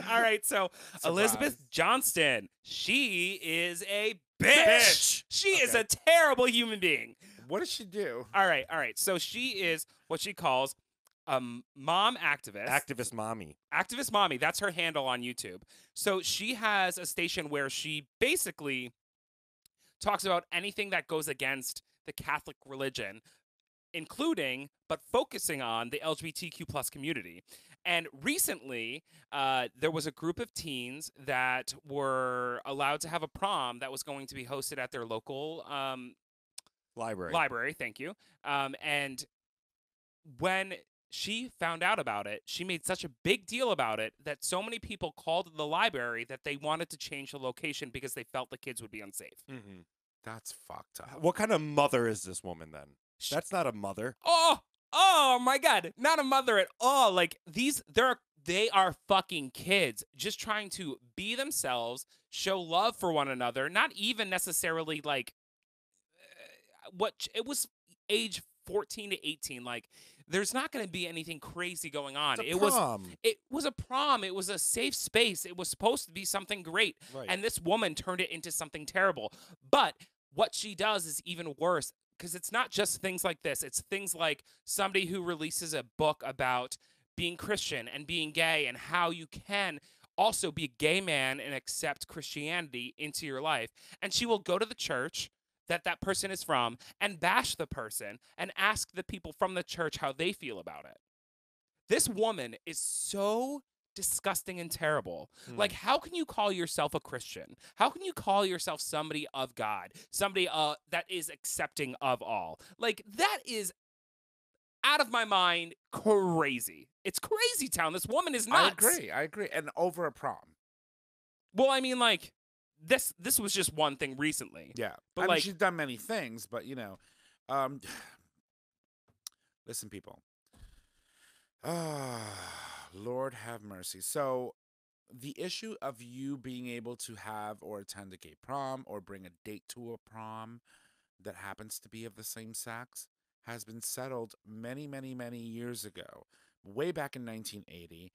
All right, so Elizabeth Surprise. Johnston, she is a Bitch. She is Okay. a terrible human being. What does she do? All right. So she is what she calls a mom activist. Activist mommy. Activist mommy. That's her handle on YouTube. So she has a station where she basically talks about anything that goes against the Catholic religion, including but focusing on the LGBTQ plus community. And recently, there was a group of teens that were allowed to have a prom that was going to be hosted at their local Library. library. Thank you. And when she found out about it, she made such a big deal about it that so many people called the library that they wanted to change the location because they felt the kids would be unsafe. Mm-hmm. That's fucked up. What kind of mother is this woman then? That's not a mother. Oh my God, not a mother at all. Like they are fucking kids just trying to be themselves, show love for one another, not even necessarily like what it was age 14 to 18. Like there's not going to be anything crazy going on. It's a prom. It was a prom. It was a safe space. It was supposed to be something great. Right. And this woman turned it into something terrible. But what she does is even worse because it's not just things like this. It's things like somebody who releases a book about being Christian and being gay and how you can also be a gay man and accept Christianity into your life. And she will go to the church that person is from and bash the person and ask the people from the church how they feel about it. This woman is so disgusting and terrible. Like, how can you call yourself a Christian? How can you call yourself somebody of God? Somebody that is accepting of all? Like, that is out of my mind crazy. It's crazy town. This woman is nuts. I agree. And over a prom. Well, I mean, like, this was just one thing recently. Yeah. But I mean, like- she's done many things, but listen, people. Lord have mercy. So the issue of you being able to have or attend a gay prom or bring a date to a prom that happens to be of the same sex has been settled many, many, many years ago, way back in 1980.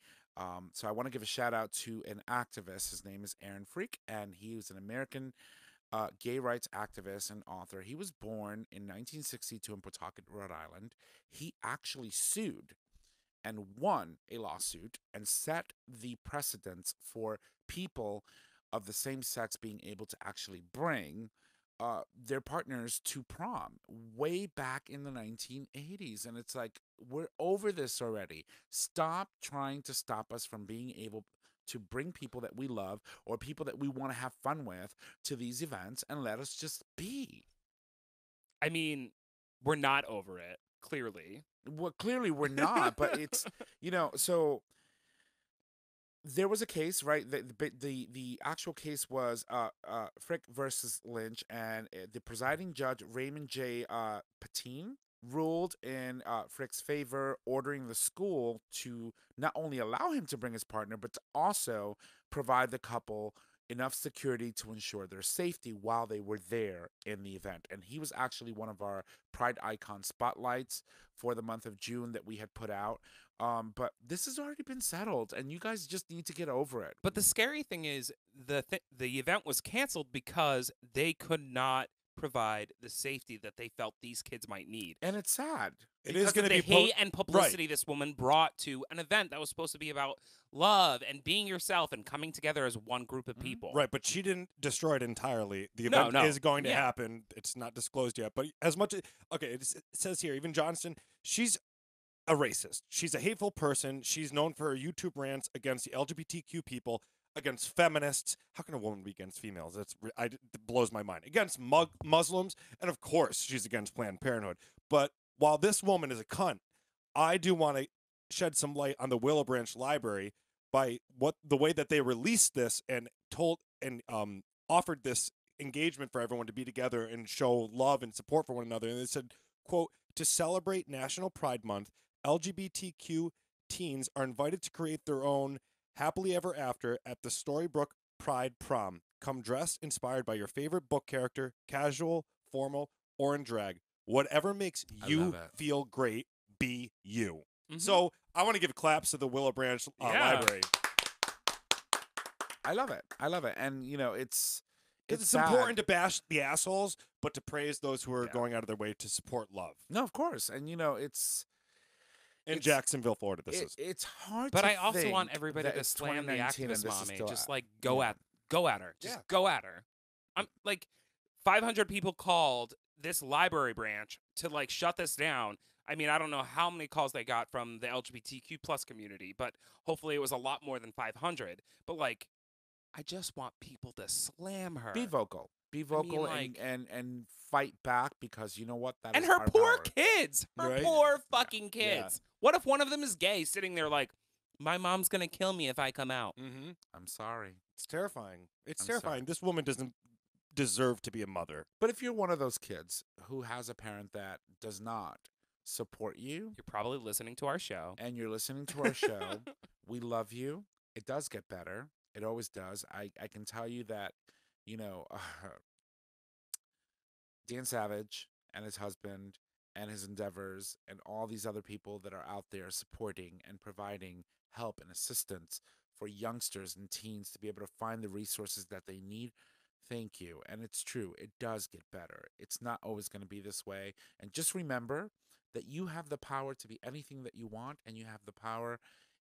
So I want to give a shout out to an activist. His name is Aaron Freak, and he was an American gay rights activist and author. He was born in 1962 in Pawtucket, Rhode Island. He actually sued and won a lawsuit and set the precedence for people of the same sex being able to actually bring their partners to prom way back in the 1980s. And it's like, we're over this already. Stop trying to stop us from being able to bring people that we love or people that we want to have fun with to these events and let us just be. I mean, we're not over it, clearly. Well, clearly we're not, but it's, so there was a case, right? The actual case was Frick versus Lynch, and the presiding judge, Raymond J. Patine, ruled in Frick's favor, ordering the school to not only allow him to bring his partner, but to also provide the couple enough security to ensure their safety while they were there in the event. And he was actually one of our Pride Icon spotlights for the month of June that we had put out. But this has already been settled, and you guys just need to get over it. But the scary thing is the event was canceled because they could not provide the safety that they felt these kids might need. And it's sad. It Because is going of to the be hate and publicity this woman brought to an event that was supposed to be about love and being yourself and coming together as one group of people. Right, but she didn't destroy it entirely. The No, event no. is going to Yeah. happen. It's not disclosed yet. But as much as, okay, it says here, even Johnston, she's a racist. She's a hateful person. She's known for her YouTube rants against the LGBTQ people, against feminists. How can a woman be against females? It blows my mind. Against Muslims. And of course, she's against Planned Parenthood. But while this woman is a cunt, I do want to shed some light on the Willow Branch Library by the way that they released this and offered this engagement for everyone to be together and show love and support for one another. And they said, quote, to celebrate National Pride Month, LGBTQ teens are invited to create their own happily ever after at the Storybrooke Pride Prom. Come dressed inspired by your favorite book character, casual, formal, or in drag. Whatever makes you feel great, be you. Mhm. So I want to give claps to the Willow Branch Library. I love it. I love it. And, you know, it's It's important to bash the assholes, but to praise those who are going out of their way to support love. No, of course. And, you know, it's In Jacksonville, Florida, this is. It's hard But to I also think want everybody that to it's slam the 2019 and activist this is mommy. still Just out. like go Yeah. at her. Just Yeah. go at her. I'm like 500 people called this library branch to like shut this down. I mean, I don't know how many calls they got from the LGBTQ plus community, but hopefully it was a lot more than 500. But like, I just want people to slam her. Be vocal. Be vocal like- and fight back, because you know what? That And is her our poor power. kids. Her Right? poor fucking Yeah. kids. What if one of them is gay, sitting there like, my mom's going to kill me if I come out? Mm-hmm. I'm sorry. It's terrifying. It's I'm terrifying. sorry. This woman doesn't deserve to be a mother. But if you're one of those kids who has a parent that does not support you, You're probably listening to our show. and you're listening to our show, we love you. It does get better. It always does. I can tell you that, you know, Dan Savage and his husband and his endeavors and all these other people that are out there supporting and providing help and assistance for youngsters and teens to be able to find the resources that they need. Thank you. And it's true. It does get better. It's not always going to be this way. And just remember that you have the power to be anything that you want, and you have the power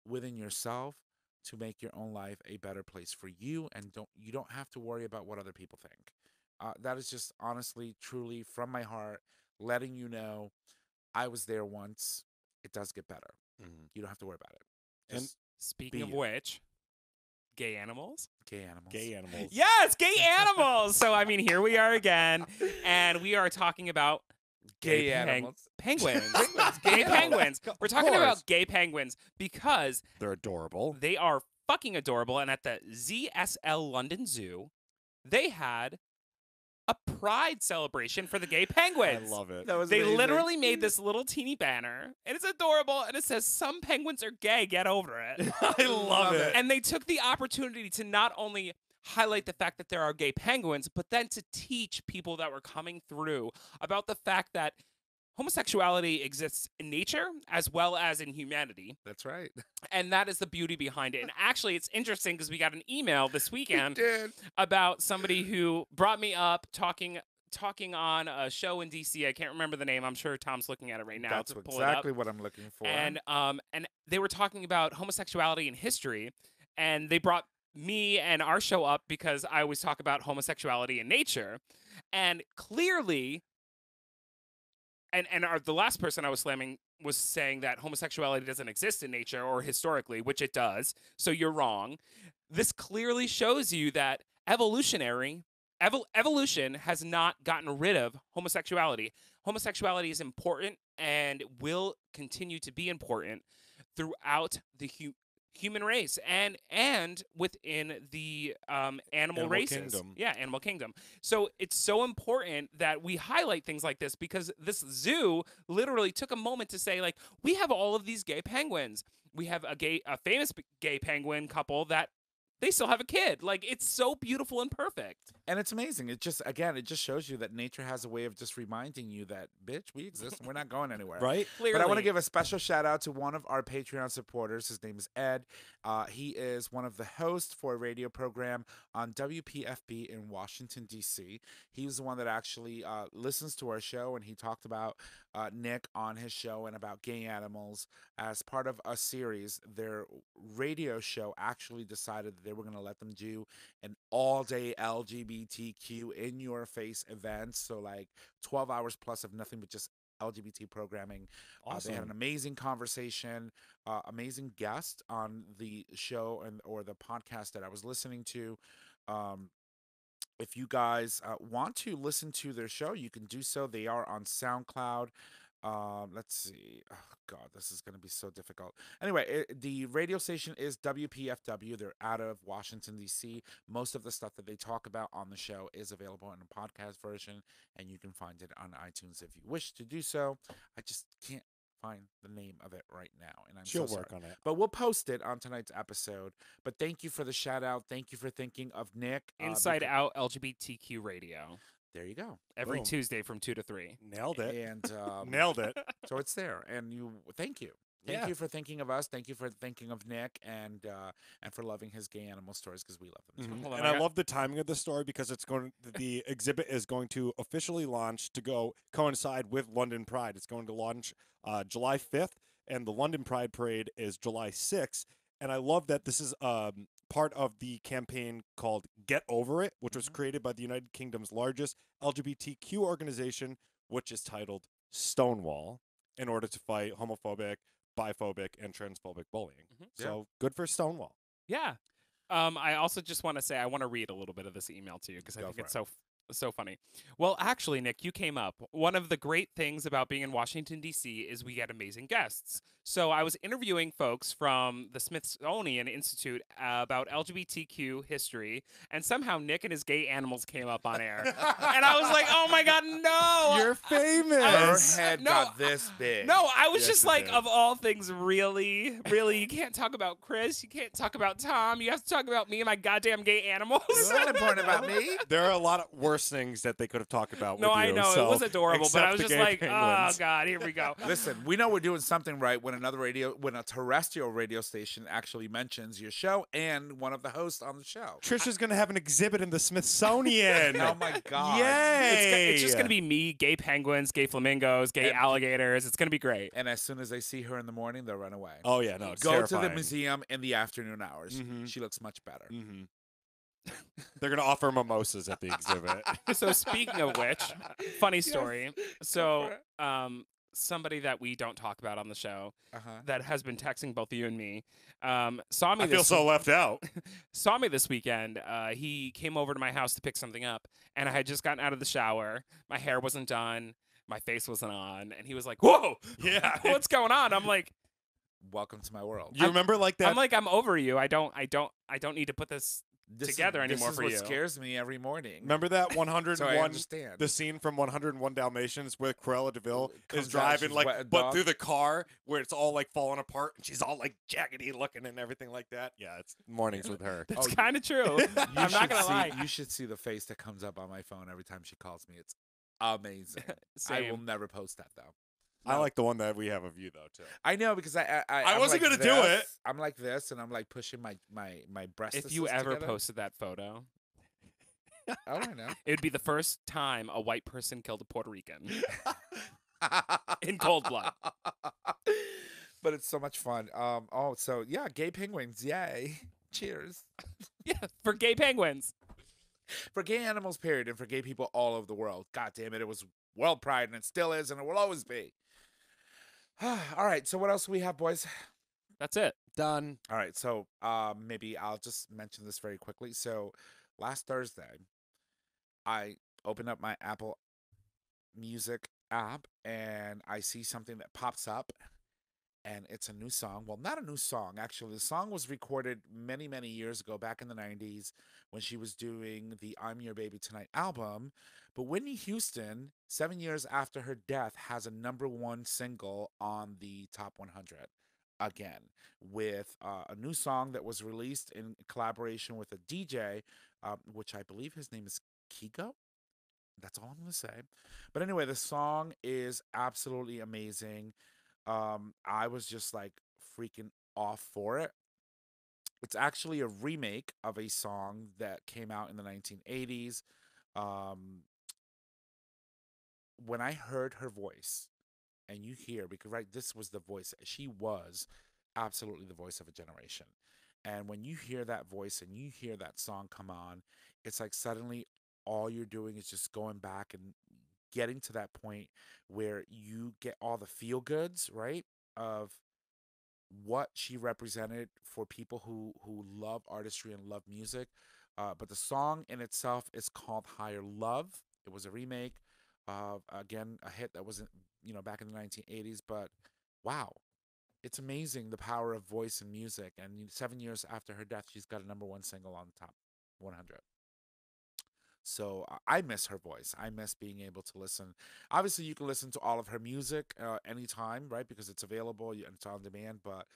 within yourself to make your own life a better place for you, and you don't have to worry about what other people think. That is just honestly, truly from my heart, letting you know I was there once. It does get better. You don't have to worry about it. And Just Speaking be of you. which, gay animals? gay animals. Gay animals. Yes, gay animals. So, I mean, here we are again, and we are talking about Gay animals. penguins. Penguins, Gay gay animals. penguins. We're talking about gay penguins because They're adorable. they are fucking adorable. And at the ZSL London Zoo, they had a pride celebration for the gay I penguins. love it. That was They amazing. literally made this little teeny banner, and it's adorable, and it says, "Some penguins are gay, get over it." I love it. And they took the opportunity to not only highlight the fact that there are gay penguins, but then to teach people that were coming through about the fact that homosexuality exists in nature as well as in humanity. That's right. And that is the beauty behind it. And actually, it's interesting because we got an email this weekend Dude. about somebody who brought me up talking on a show in DC. I can't remember the name. I'm sure Tom's looking at it right now That's to pull exactly it up. what I'm looking for. And they were talking about homosexuality in history, and they brought me and our show up because I always talk about homosexuality in nature, and clearly, the last person I was slamming was saying that homosexuality doesn't exist in nature or historically, which it does. So you're wrong. This clearly shows you that evolution has not gotten rid of homosexuality. Homosexuality is important and will continue to be important throughout the human race and within the animal races. Kingdom. Yeah, animal kingdom. So it's so important that we highlight things like this, because this zoo literally took a moment to say, like, we have all of these gay penguins. We have a famous gay penguin couple that they still have a kid. Like, it's so beautiful and perfect. And it's amazing. It just, again, it just shows you that nature has a way of just reminding you that, bitch, we exist and we're not going anywhere. Right? Clearly. But I want to give a special shout out to one of our Patreon supporters. His name is Ed. He is one of the hosts for a radio program on WPFB in Washington, D.C. He was the one that actually listens to our show, and he talked about Nick on his show and about gay animals. As part of a series, their radio show actually decided that they were going to let them do an all-day LGBTQ in-your-face event. So like 12 hours plus of nothing but just LGBT programming. They had an amazing conversation, amazing guest on the show or the podcast that I was listening to. If you guys want to listen to their show, you can do so. They are on SoundCloud. Let's see. Oh, God, this is going to be so difficult. Anyway, the radio station is WPFW. They're out of Washington, D.C. Most of the stuff that they talk about on the show is available in a podcast version, and you can find it on iTunes if you wish to do so. I just can't find the name of it right now, and She'll so work sorry. on it. But we'll post it on tonight's episode. But thank you for the shout out. Thank you for thinking of Nick. Inside Out LGBTQ Radio. There you go. Every Boom. Tuesday from 2 to 3. Nailed it. And Nailed it. so it's there, and thank you. Thank Yeah. you for thinking of us. Thank you for thinking of Nick, and for loving his gay animal stories, because we love them. as well. Hold on, And I I got- love the timing of the story because the exhibit is going to officially launch to coincide with London Pride. It's going to launch July 5th, and the London Pride Parade is July 6th. And I love that this is part of the campaign called Get Over It, which was created by the United Kingdom's largest LGBTQ organization, which is titled Stonewall, in order to fight homophobic, biphobic, and transphobic bullying. So good for Stonewall. Yeah. I also just want to say I want to read a little bit of this email to you because I Go think for it's so funny. Well, actually, Nick, you came up. One of the great things about being in Washington, D.C. is we get amazing guests. So I was interviewing folks from the Smithsonian Institute about LGBTQ history, and somehow Nick and his gay animals came up on air. And I was like, oh my God, no! You're famous. Her head No, got this big. No, I was Yes, just it like, did. of all things, really, you can't talk about Chris. You can't talk about Tom. You have to talk about me and my goddamn gay animals. It's not important about me. There are a lot of worse things that they could have talked about No, with I you. know. So It was adorable, but I accept was the just gay like, penguins. oh, God, here we go. Listen, we know we're doing something right when a terrestrial radio station actually mentions your show and one of the hosts on the show. Trish is going to have an exhibit in the Smithsonian. Oh my God. Yay! It's just going to be me, gay penguins, gay flamingos, gay And- alligators. It's going to be great. And as soon as they see her in the morning, they'll run away. Oh, yeah, no, it's Go to terrifying. the museum in the afternoon hours. Mhm. She looks much better. They're going to offer mimosas at the exhibit. So speaking of which, funny story. So somebody that we don't talk about on the show Uh-huh. that has been texting both you and me saw me I feel this so left out. saw me this weekend. He came over to my house to pick something up, and I had just gotten out of the shower. My hair wasn't done. My face wasn't on, and he was like, "Whoa, Yeah. what's going on?" I'm like, Welcome to my world. You remember like that? I'm over you. I don't need to put this This together anymore this is for what you. scares me every morning. Remember that so I 101, understand. the scene from 101 Dalmatians where Cruella DeVille Comes is out, driving she's like, wet but dog. through the car where it's all like falling apart and she's all like jaggedy looking and everything like that. Yeah, it's mornings with her. That's Oh, kind of true. I'm not gonna lie. You should see the face that comes up on my phone every time she calls me. It's amazing. I will Same. never post that though. I like the one that we have of you though too. I know because I'm wasn't like gonna do this. it. I'm like this, and I'm like pushing my breasts. If you ever together. posted that photo, Oh, I know. it would be the first time a white person killed a Puerto Rican in cold blood. But it's so much fun. So yeah, gay penguins, yay! Cheers Yeah, for gay penguins. for gay animals, period, and for gay people all over the world. God damn it, it was World Pride, and it still is, and it will always be. All right, so what else do we have, boys? That's it. Done. All right, so maybe I'll just mention this very quickly. So last Thursday, I opened up my Apple Music app and I see something that pops up, and it's a new song. Well, not a new song, actually. The song was recorded many, many years ago, back in the 90s, when she was doing the I'm Your Baby Tonight album. But Whitney Houston, 7 years after her death, has a #1 single on the Top 100 again, with a new song that was released in collaboration with a DJ, which I believe his name is Kigo. That's all I'm going to say. But anyway, the song is absolutely amazing. I was just like freaking off for it. It's actually a remake of a song that came out in the 1980s. Um, when I heard her voice, and you hear, because right, this was the voice. She was absolutely the voice of a generation. And when you hear that voice and you hear that song come on, it's like suddenly all you're doing is just going back and getting to that point where you get all the feel goods, right? Of what she represented for people who love artistry and love music. But the song in itself is called Higher Love. It was a remake of, again, a hit that wasn't, back in the 1980s. But wow, it's amazing the power of voice and music. And 7 years after her death, she's got a #1 single on the top 100. So I miss her voice. I miss being able to listen. Obviously, you can listen to all of her music anytime, right? Because it's available and it's on demand. But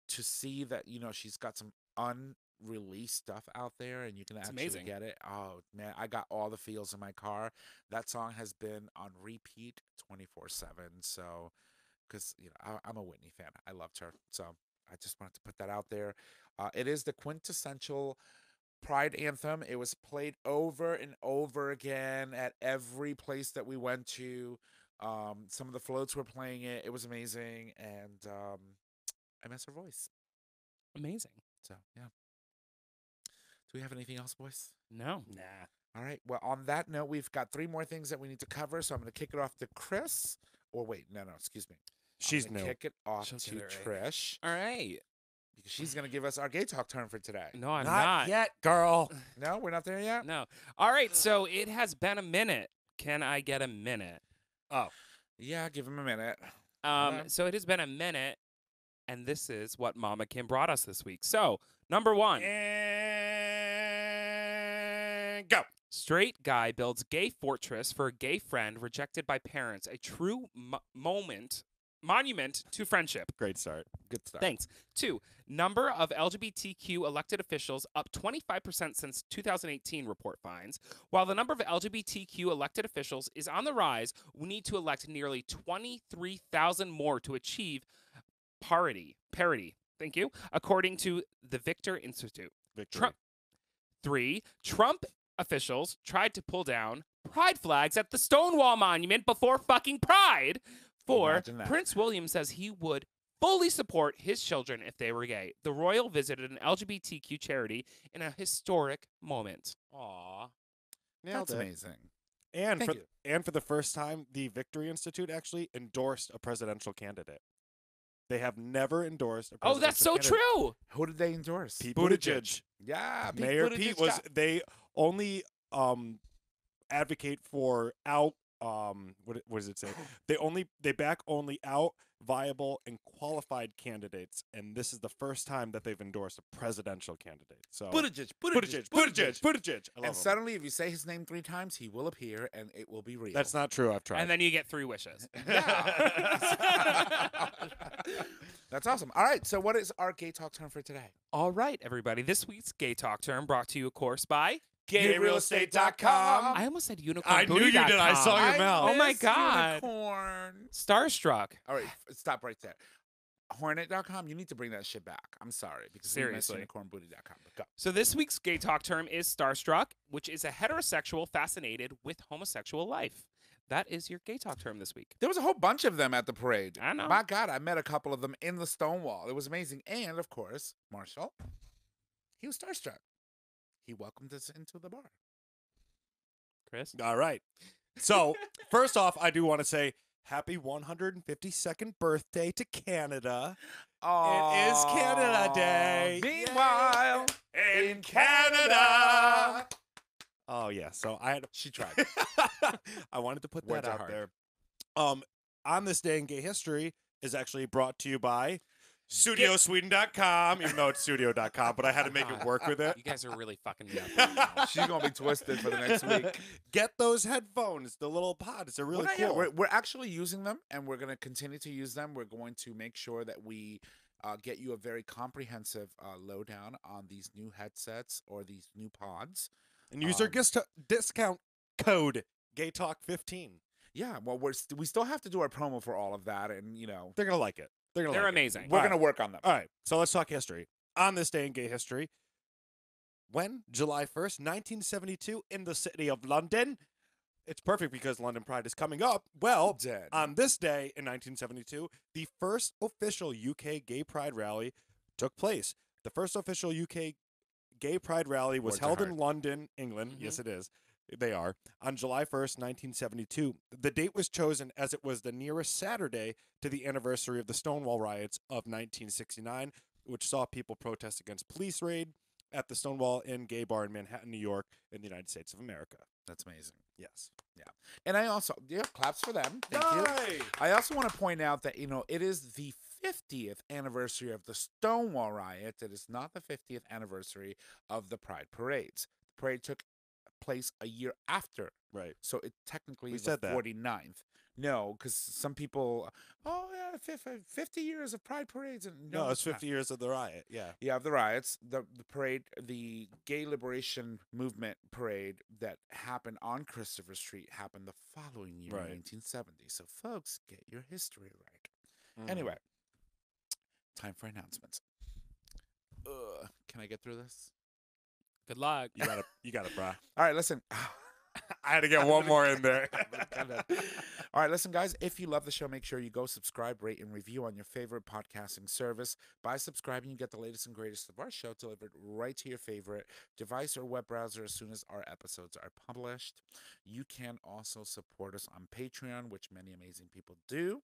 to see that, she's got some unreleased stuff out there and you can actually amazing. get it. Oh, man, I got all the feels in my car. That song has been on repeat 24/7. So, because, I'm a Whitney fan. I loved her. So I just wanted to put that out there. It is the quintessential Pride anthem. It was played over and over again at every place that we went to. Some of the floats were playing it. It was amazing, and I miss her voice. Amazing. So yeah. Do we have anything else, boys? No. Nah. All right. Well, on that note, we've got 3 more things that we need to cover. So I'm going to kick it off to Chris. Or wait, no, excuse me. She's I'm gonna new. kick it off She'll to get it right. Trish All right. because she's going to give us our gay talk turn for today. No, I'm Not not. yet, girl. No, we're not there yet. No. All right. So it has been a minute. Can I get a minute? Oh, Yeah, give him a minute. Okay. So it has been a minute, and this is what Mama Kim brought us this week. So, number 1. and go. Straight guy builds gay fortress for a gay friend rejected by parents. A true monument to friendship. Great start. Good stuff. Thanks. 2. Number of LGBTQ elected officials up 25% since 2018, report finds. While the number of LGBTQ elected officials is on the rise, we need to elect nearly 23,000 more to achieve parity. Thank you. According to the Victor Institute. Victory. 3. Trump officials tried to pull down pride flags at the Stonewall Monument before fucking Pride. 4. Imagine that. Prince William says he would fully support his children if they were gay. The royal visited an LGBTQ charity in a historic moment. Aw. That's Nailed it. amazing. And Thank for you. and for the first time, the Victory Institute actually endorsed a presidential candidate. They have never endorsed a Oh, presidential that's so candidate. true. Who did they endorse? Pete Buttigieg. Yeah, Mayor Buttigieg Pete was. got- They only advocate for out. What does it say? They back only out viable and qualified candidates, and this is the first time that they've endorsed a presidential candidate. So Buttigieg. Buttigieg. I love And him. suddenly, if you say his name 3 times, he will appear, and it will be real. That's not true. I've tried. And then you get 3 wishes. Yeah. That's awesome. All right, so what is our gay talk term for today? All right, everybody. This week's Gay Talk term brought to you, of course, by GayRealEstate.com. I almost said unicorn. I knew you did. I saw your mouth. Oh my miss God. Unicorn. Starstruck. All right, stop right there. Hornet.com, you need to bring that shit back. I'm sorry. Because Seriously. unicornbooty.com. But go. So this week's gay talk term is starstruck, which is a heterosexual fascinated with homosexual life. That is your gay talk term this week. There was a whole bunch of them at the parade. I know. My God, I met a couple of them in the Stonewall. It was amazing. And, of course, Marshall, he was starstruck. He welcomed us into the bar. Chris? All right. So, first off, I do want to say happy 152nd birthday to Canada. It is Canada Day. Meanwhile, in Canada. Oh, yeah. So, I had she tried. I wanted to put Words that are out hard. there. On this day in gay history is actually brought to you by StudioSweden.com, even though it's studio.com, but I had to make it work with it. You guys are really fucking me up. right now. She's going to be twisted for the next week. Get those headphones, the little pods. They're really Well, not yet. cool. We're actually using them, and we're going to continue to use them. We're going to make sure that we get you a very comprehensive lowdown on these new headsets or these new pods. And use our discount code GayTalk15. Yeah, well, we still have to do our promo for all of that, and They're gonna like it. They're They're amazing. we're gonna work on them. All right, so let's talk history. On this day in gay history, when July 1st, 1972, in the city of London. It's perfect because London Pride is coming up. Well, Dead. on this day in 1972, the first official UK gay pride rally took place. The first official UK gay pride rally was Words are held in hard. London, England. Yes, it is. They are. On July 1st, 1972. The date was chosen as it was the nearest Saturday to the anniversary of the Stonewall riots of 1969, which saw people protest against police raid at the Stonewall Inn gay bar in Manhattan, New York, in the United States of America. That's amazing. Yes. Yeah. And I also, claps for them. Thank you. I also want to point out that, it is the 50th anniversary of the Stonewall riot. It is not the 50th anniversary of the Pride parades. The parade took place a year after. Right. So it technically We is said the that. 49th. No, because some people, 50 years of Pride parades. And No, it's not. 50 years of the riot. Yeah. Yeah, of the riots, the parade, the Gay Liberation Movement parade that happened on Christopher Street happened the following year, Right. 1970. So, folks, get your history right. Mhm. Anyway, time for announcements. Can I get through this? Good luck. You got it, brah. All right, listen. I had to get one more in there. All right, listen, guys, if you love the show, make sure you go subscribe, rate, and review on your favorite podcasting service. By subscribing, you get the latest and greatest of our show delivered right to your favorite device or web browser as soon as our episodes are published. You can also support us on Patreon, which many amazing people do.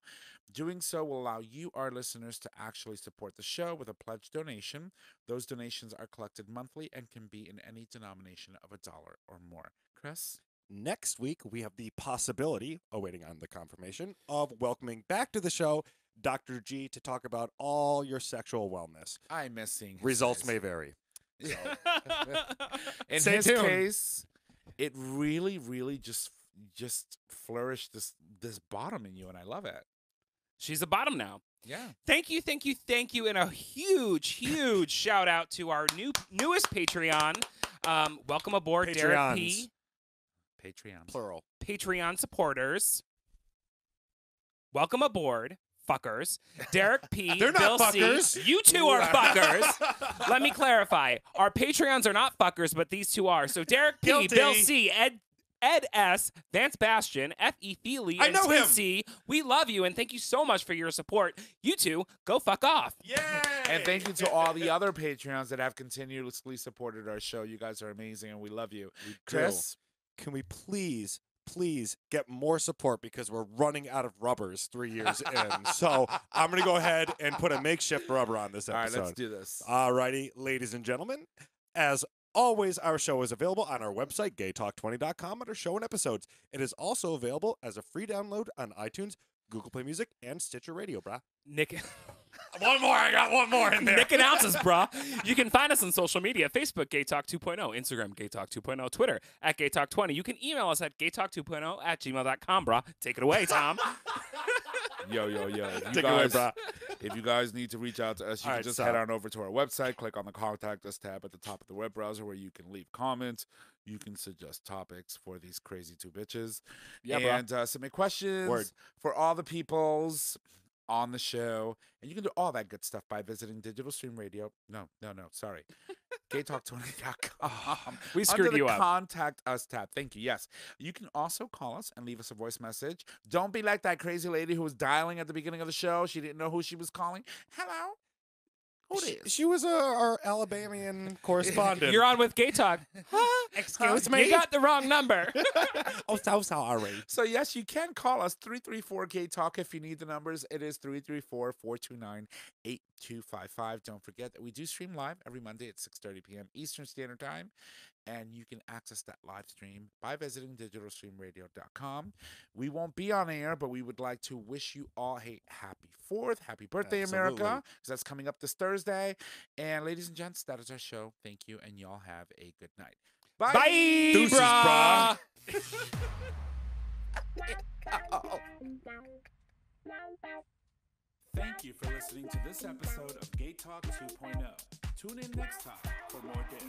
Doing so will allow you, our listeners, to actually support the show with a pledge donation. Those donations are collected monthly and can be in any denomination of $1 or more. Chris? Next week, we have the possibility, awaiting on the confirmation, of welcoming back to the show Dr. G to talk about all your sexual wellness. I miss seeing his Results face. may vary. In Stay his tuned. case, it really, really just flourished this bottom in you, and I love it. She's a bottom now. Yeah. Thank you, and a huge shout out to our newest Patreon. Welcome aboard, Derek P. Patreon. Plural. Patreon supporters. Welcome aboard, fuckers. Derek P. They're not Bill fuckers. C. You two are fuckers. Let me clarify. Our Patreons are not fuckers, but these two are. So Derek P. Guilty. Bill C. Ed S., Vance Bastian, F.E. Feely, I and know Tim him. C. We love you, and thank you so much for your support. You two, go fuck off. Yay! And thank you to all the other Patreons that have continuously supported our show. You guys are amazing, and we love you. Chris? Can we please get more support because we're running out of rubbers 3 years in. So I'm going to go ahead and put a makeshift rubber on this All right, episode. let's do this. Alrighty, ladies and gentlemen. As always, our show is available on our website, gaytalk20.com, under show and episodes. It is also available as a free download on iTunes, Google Play Music, and Stitcher Radio, brah. Nick. One more. I got one more in there. Nick announces, brah. You can find us on social media: Facebook, Gay Talk 2.0, Instagram, Gay Talk 2.0, Twitter, at Gay Talk 20. You can email us at gaytalk2.0@gmail.com, brah. Take it away, Tom. Yo. If Take it away, brah. If you guys need to reach out to us, you All can right, just stop. head on over to our website, click on the Contact Us tab at the top of the web browser where you can leave comments. You can suggest topics for these crazy two bitches. Yeah, brah. and submit questions Word. for all the peoples on the show. And you can do all that good stuff by visiting Digital Stream Radio. No, sorry. gaytalk20.com. We screwed under you the up. Contact Us tab. Thank you. Yes. You can also call us and leave us a voice message. Don't be like that crazy lady who was dialing at the beginning of the show. She didn't know who she was calling. Hello? Who this? She was our Alabamian correspondent. You're on with Gay Talk. Excuse You me? got the wrong number. Oh, so sorry. So, yes, you can call us 334-GAY-TALK if you need the numbers. It is 334-429-8255. Don't forget that we do stream live every Monday at 6:30 p.m. Eastern Standard Time. And you can access that live stream by visiting digitalstreamradio.com. We won't be on air, but we would like to wish you all a happy 4th. Happy birthday, Absolutely. America, because that's coming up this Thursday. And ladies and gents, that is our show. Thank you, and y'all have a good night. Bye. Bye, Deuces, brah. Thank you for listening to this episode of Gay Talk 2.0. Tune in next time for more dish.